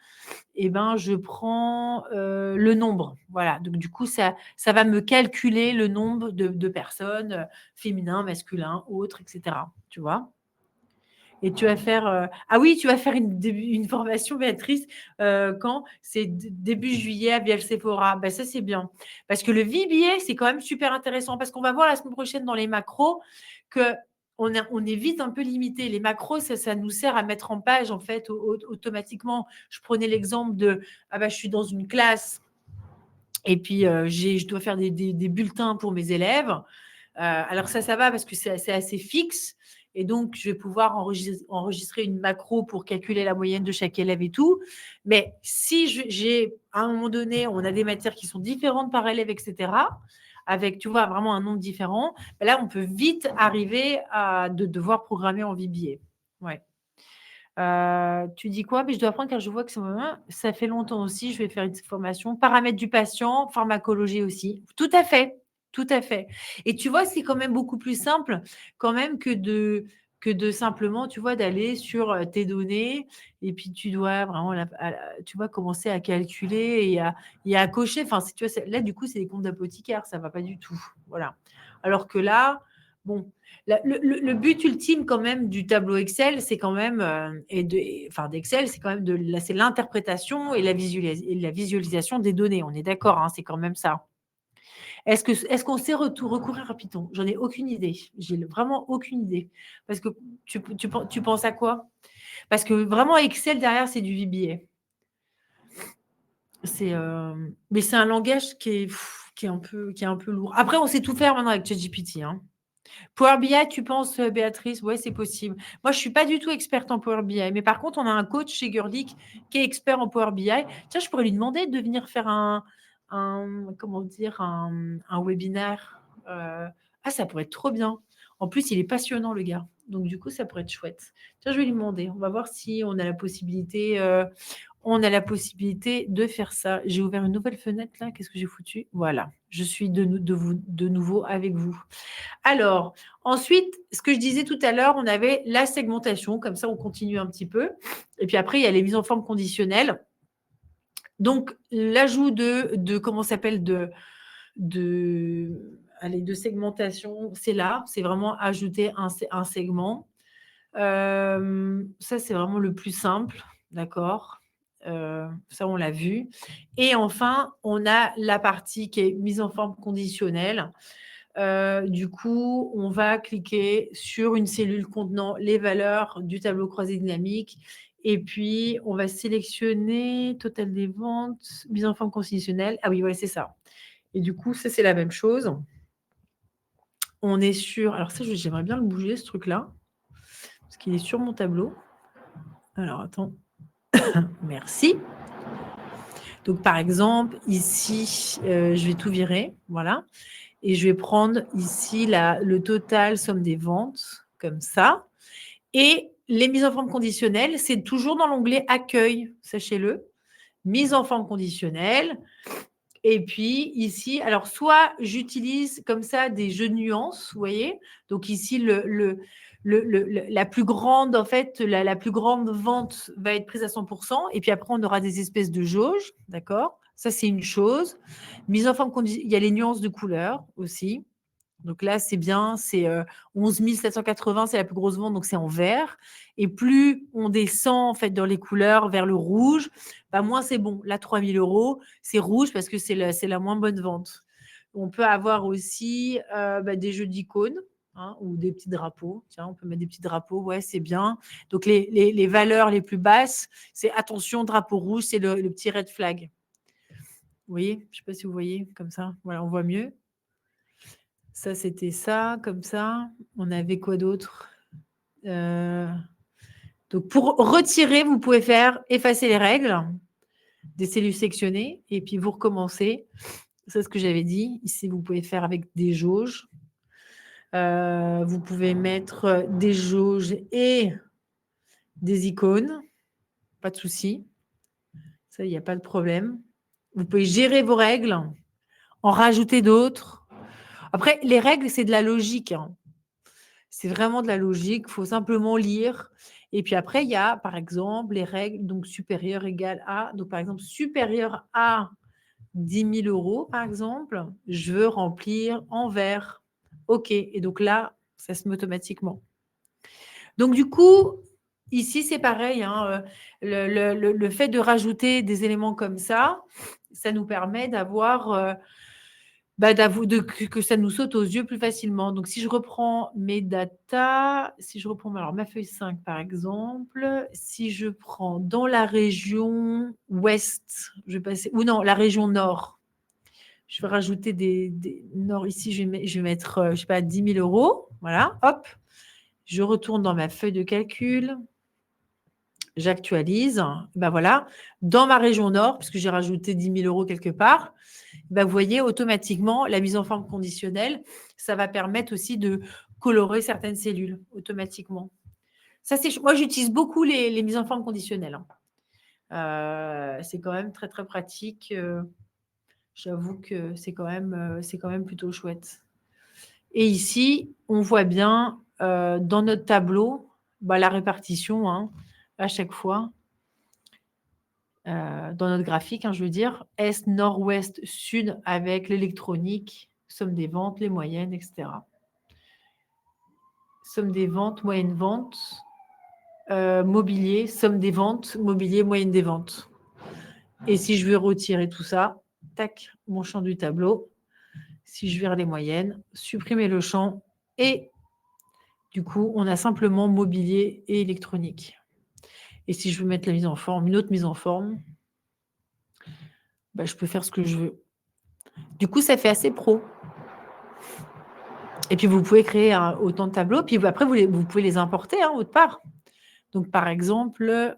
Speaker 1: eh ben, je prends le nombre. Voilà. Donc, du coup, ça va me calculer le nombre de personnes, féminin, masculin, autres, etc. Tu vois? Et tu vas faire… Ah oui, tu vas faire une formation, Béatrice, quand? C'est début juillet à Biel Sephora. Ben, ça, c'est bien. Parce que le VBA, c'est quand même super intéressant. Parce qu'on va voir la semaine prochaine dans les macros que on est vite un peu limité. Les macros, ça nous sert à mettre en page, en fait, automatiquement. Je prenais l'exemple je suis dans une classe et puis je dois faire des bulletins pour mes élèves. Alors ça va parce que c'est assez fixe. Et donc, je vais pouvoir enregistrer une macro pour calculer la moyenne de chaque élève et tout. Mais si j'ai, à un moment donné, on a des matières qui sont différentes par élève, etc., avec, tu vois, vraiment un nombre différent, là, on peut vite arriver à devoir programmer en VBA. Ouais. Tu dis quoi? Mais je dois apprendre car je vois que ça fait longtemps aussi. Je vais faire une formation. Paramètres du patient, pharmacologie aussi. Tout à fait. Tout à fait. Et tu vois, c'est quand même beaucoup plus simple quand même que de simplement, tu vois, d'aller sur tes données et puis tu dois vraiment, tu vois, commencer à calculer et à cocher. Enfin, tu vois, là, du coup, c'est des comptes d'apothicaire. Ça ne va pas du tout. Voilà. Alors que là, bon, le but ultime quand même du tableau Excel, c'est quand même d'Excel, c'est quand même c'est l'interprétation et la visualisation des données. On est d'accord, hein, c'est quand même ça. Est-ce qu'on sait recourir à Python? J'en ai aucune idée. J'ai vraiment aucune idée. Parce que tu penses à quoi? Parce que vraiment Excel derrière, c'est du VBA. Mais c'est un langage qui est un peu lourd. Après, on sait tout faire maintenant avec ChatGPT, hein. Power BI, tu penses, Béatrice? Oui, c'est possible. Moi, je ne suis pas du tout experte en Power BI. Mais par contre, on a un coach chez Girlic qui est expert en Power BI. Tiens, je pourrais lui demander de venir faire comment dire, un webinaire. Ça pourrait être trop bien. En plus, il est passionnant, le gars. Donc, du coup, ça pourrait être chouette. Tiens, je vais lui demander. On va voir si on a la possibilité de faire ça. J'ai ouvert une nouvelle fenêtre là. Qu'est-ce que j'ai foutu? Voilà. Je suis de nouveau avec vous. Alors, ensuite, ce que je disais tout à l'heure, on avait la segmentation. Comme ça, on continue un petit peu. Et puis après, il y a les mises en forme conditionnelles. Donc, l'ajout comment s'appelle allez, de segmentation, c'est là. C'est vraiment ajouter un segment. Ça, c'est vraiment le plus simple. D'accord. Ça, on l'a vu. Et enfin, on a la partie qui est mise en forme conditionnelle. Du coup, on va cliquer sur une cellule contenant les valeurs du tableau croisé dynamique. Et puis, on va sélectionner total des ventes, mise en forme conditionnelle. Ah oui, voilà, c'est ça. Et du coup, ça, c'est la même chose. On est sur... Alors ça, j'aimerais bien le bouger, ce truc-là, parce qu'il est sur mon tableau. Alors, attends. Merci. Donc, par exemple, ici, je vais tout virer. Voilà. Et je vais prendre ici le total somme des ventes, comme ça. Et les mises en forme conditionnelles, c'est toujours dans l'onglet accueil, sachez-le. Mise en forme conditionnelle. Et puis ici, alors soit j'utilise comme ça des jeux de nuances, vous voyez. Donc ici, la plus grande, en fait, la plus grande vente va être prise à 100%. Et puis après, on aura des espèces de jauges, d'accord. Ça, c'est une chose. Mise en forme conditionnelle, il y a les nuances de couleurs aussi. Donc là, c'est bien, c'est 11 780, c'est la plus grosse vente, donc c'est en vert. Et plus on descend en fait dans les couleurs vers le rouge, bah, moins c'est bon. Là, 3 000 €, c'est rouge parce que c'est la moins bonne vente. On peut avoir aussi des jeux d'icônes, hein, ou des petits drapeaux. Tiens, on peut mettre des petits drapeaux, ouais, c'est bien. Donc les valeurs les plus basses, c'est attention, drapeau rouge, c'est le petit red flag. Vous voyez, je ne sais pas si vous voyez comme ça. Voilà, on voit mieux. Ça, c'était ça, comme ça. On avait quoi d'autre? Donc, pour retirer, vous pouvez faire effacer les règles des cellules sectionnées et puis vous recommencez. C'est ce que j'avais dit. Ici, vous pouvez faire avec des jauges. Vous pouvez mettre des jauges et des icônes. Pas de souci. Ça, il n'y a pas de problème. Vous pouvez gérer vos règles, en rajouter d'autres. Après, les règles, c'est de la logique. Hein. C'est vraiment de la logique, il faut simplement lire. Et puis après, il y a, par exemple, les règles, donc supérieur égale à, donc par exemple, supérieur à 10 000 €, par exemple, je veux remplir en vert. OK. Et donc là, ça se met automatiquement. Donc du coup, ici, c'est pareil. Hein, le fait de rajouter des éléments comme ça nous permet d'avoir... que ça nous saute aux yeux plus facilement. Donc, si je reprends mes datas, si je reprends alors, ma feuille 5, par exemple, si je prends dans la région ouest, je vais passer, ou non, la région nord, je vais rajouter des nord ici, je vais mettre, je ne sais pas, 10 000 €. Voilà, hop, je retourne dans ma feuille de calcul. J'actualise. Ben voilà, dans ma région nord, puisque j'ai rajouté 10 000 € quelque part, vous voyez, automatiquement, la mise en forme conditionnelle, ça va permettre aussi de colorer certaines cellules automatiquement. Ça, moi, j'utilise beaucoup les mises en forme conditionnelles. Hein. C'est quand même très, très pratique. J'avoue que c'est quand même plutôt chouette. Et ici, on voit bien dans notre tableau la répartition, hein, à chaque fois. Dans notre graphique, hein, je veux dire, est, nord, ouest, sud, avec l'électronique, somme des ventes, les moyennes, etc. Somme des ventes, moyenne vente, mobilier, somme des ventes, mobilier, moyenne des ventes. Et si je veux retirer tout ça, tac, mon champ du tableau, si je vire les moyennes, supprimer le champ, et du coup, on a simplement mobilier et électronique. Et si je veux mettre la mise en forme, une autre mise en forme, je peux faire ce que je veux. Du coup, ça fait assez pro. Et puis, vous pouvez créer autant de tableaux. Puis après, vous pouvez les importer autre part. Donc, par exemple,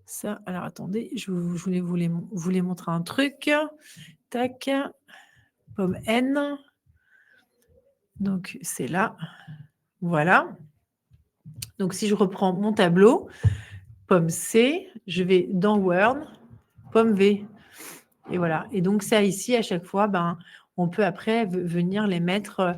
Speaker 1: ça. Alors, attendez, je voulais vous les montrer un truc. Tac. Pomme N. Donc, c'est là. Voilà. Donc, si je reprends mon tableau, pomme C, je vais dans Word, pomme V. Et voilà. Et donc, ça ici, à chaque fois, on peut après venir les mettre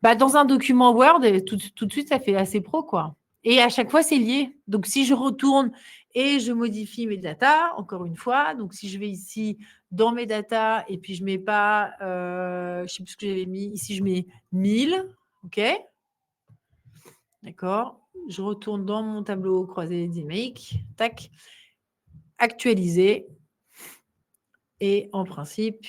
Speaker 1: dans un document Word. Et tout de suite, ça fait assez pro, quoi. Et à chaque fois, c'est lié. Donc, si je retourne et je modifie mes datas, encore une fois. Donc, si je vais ici dans mes datas et puis je ne mets pas, je ne sais plus ce que j'avais mis, ici je mets 1000, ok. D'accord. Je retourne dans mon tableau croisé dynamique, tac, actualiser. Et en principe,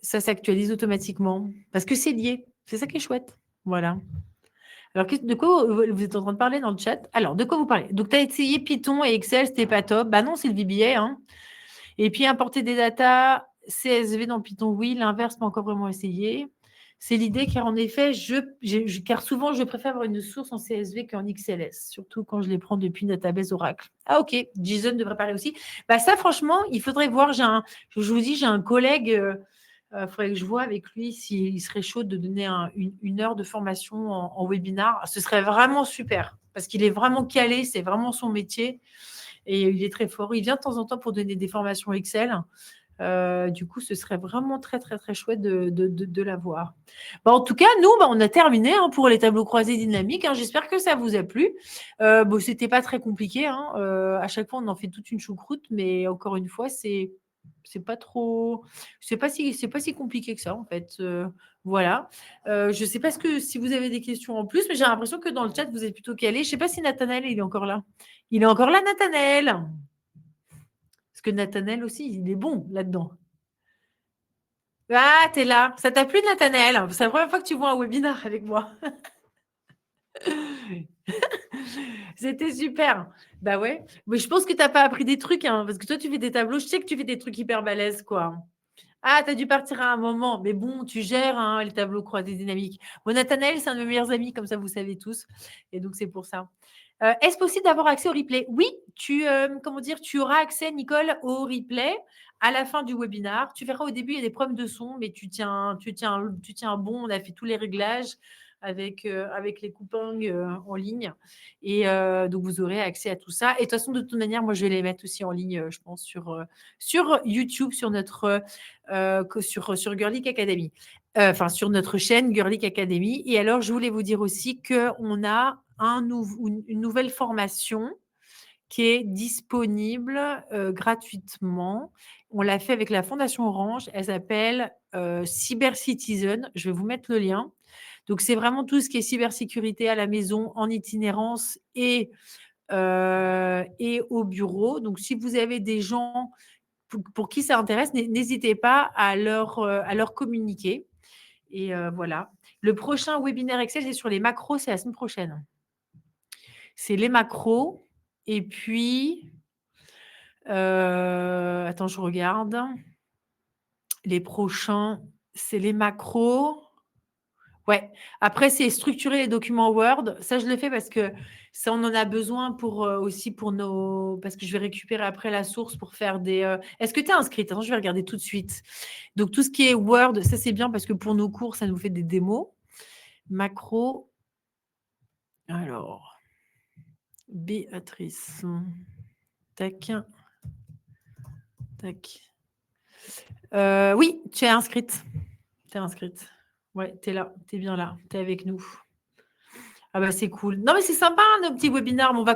Speaker 1: ça s'actualise automatiquement parce que c'est lié. C'est ça qui est chouette. Voilà. Alors, de quoi vous êtes en train de parler dans le chat? Alors, de quoi vous parlez? Donc, tu as essayé Python et Excel, c'était pas top. Bah non, c'est le VBA. Hein. Et puis, importer des datas, CSV dans Python, oui. L'inverse, pas encore vraiment essayé. C'est l'idée, car en effet, car souvent, je préfère avoir une source en CSV qu'en XLS, surtout quand je les prends depuis une database Oracle. Ah, ok. JSON devrait parler aussi. Bah, ça, franchement, il faudrait voir. Je vous dis, j'ai un collègue. Il faudrait que je vois avec lui s'il serait chaud de donner une heure de formation en webinar. Ce serait vraiment super parce qu'il est vraiment calé, c'est vraiment son métier et il est très fort. Il vient de temps en temps pour donner des formations Excel. Du coup, ce serait vraiment très, très, très chouette de l'avoir. Bon, en tout cas, nous, on a terminé pour les tableaux croisés dynamiques. J'espère que ça vous a plu. Bon, c'était pas très compliqué. À chaque fois, on en fait toute une choucroute, mais encore une fois, c'est pas trop, c'est pas si compliqué que ça en fait. Voilà. Je sais pas si vous avez des questions en plus, mais j'ai l'impression que dans le chat vous êtes plutôt calé. Je sais pas si Nathanaël il est encore là. Il est encore là, Nathanaël. Parce que Nathanaël aussi, il est bon là-dedans. Ah, t'es là. Ça t'a plu, Nathanaël? C'est la première fois que tu vois un webinaire avec moi. C'était super. Bah ouais. Mais je pense que tu n'as pas appris des trucs, parce que toi, tu fais des tableaux. Je sais que tu fais des trucs hyper balèzes, quoi. Ah, tu as dû partir à un moment. Mais bon, tu gères les tableaux croisés dynamiques. Bon, Nathanaël, c'est un de mes meilleurs amis, comme ça, vous savez tous. Et donc, c'est pour ça. Est-ce possible d'avoir accès au replay? Oui, tu auras accès, Nicole, au replay à la fin du webinaire. Tu verras au début, il y a des problèmes de son, mais tu tiens bon. On a fait tous les réglages avec les coupons en ligne. Et donc, vous aurez accès à tout ça. Et de toute façon, de toute manière, moi, je vais les mettre aussi en ligne, je pense, sur YouTube, sur notre sur Girl Academy. Enfin, sur notre chaîne Girl Academy. Et alors, je voulais vous dire aussi qu'on a une nouvelle formation qui est disponible gratuitement. On l'a fait avec la Fondation Orange. Elle s'appelle Cyber Citizen. Je vais vous mettre le lien. Donc, c'est vraiment tout ce qui est cybersécurité à la maison, en itinérance et au bureau. Donc, si vous avez des gens pour qui ça intéresse, n'hésitez pas à leur communiquer. Et voilà. Le prochain webinaire Excel, c'est sur les macros, c'est la semaine prochaine. C'est les macros. Et puis, attends, je regarde. Les prochains, c'est les macros. Ouais. Après, c'est structurer les documents Word. Ça, je le fais parce que ça, on en a besoin aussi pour nos. Parce que je vais récupérer après la source pour faire des. Est-ce que tu es inscrite? Attends, je vais regarder tout de suite. Donc, tout ce qui est Word, ça, c'est bien parce que pour nos cours, ça nous fait des démos. Macro. Alors, Béatrice. Tac. Tac. Oui, tu es inscrite. Tu es inscrite. Ouais, tu es là. Tu es bien là. Tu es avec nous. Ah bah c'est cool. Non mais c'est sympa nos petits webinaires, mais on va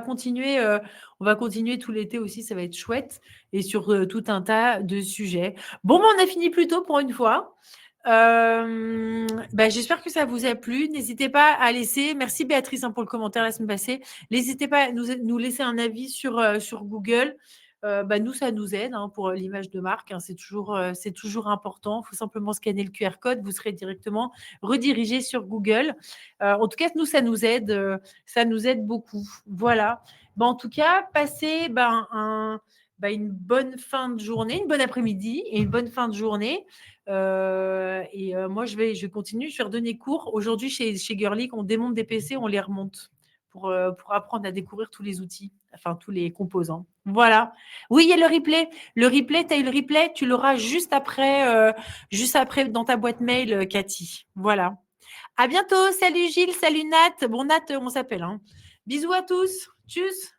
Speaker 1: continuer tout l'été aussi, ça va être chouette et sur tout un tas de sujets. Bon, on a fini plus tôt pour une fois. J'espère que ça vous a plu. N'hésitez pas à laisser, merci Béatrice pour le commentaire la semaine passée. N'hésitez pas à nous laisser un avis sur Google. Nous, ça nous aide pour l'image de marque. C'est toujours important. Il faut simplement scanner le QR code. Vous serez directement redirigé sur Google. En tout cas, nous, ça nous aide beaucoup. Voilà. En tout cas, passez une bonne fin de journée, une bonne après-midi et une bonne fin de journée. Moi, je vais continuer. Je vais redonner cours. Aujourd'hui, chez Girly, on démonte des PC, on les remonte pour apprendre à découvrir tous les outils, enfin tous les composants. Voilà. Oui, il y a le replay. Le replay, tu as eu le replay, tu l'auras juste après dans ta boîte mail, Cathy. Voilà. À bientôt. Salut Gilles, salut Nat. Bon, Nat, on s'appelle. Bisous à tous. Tchuss.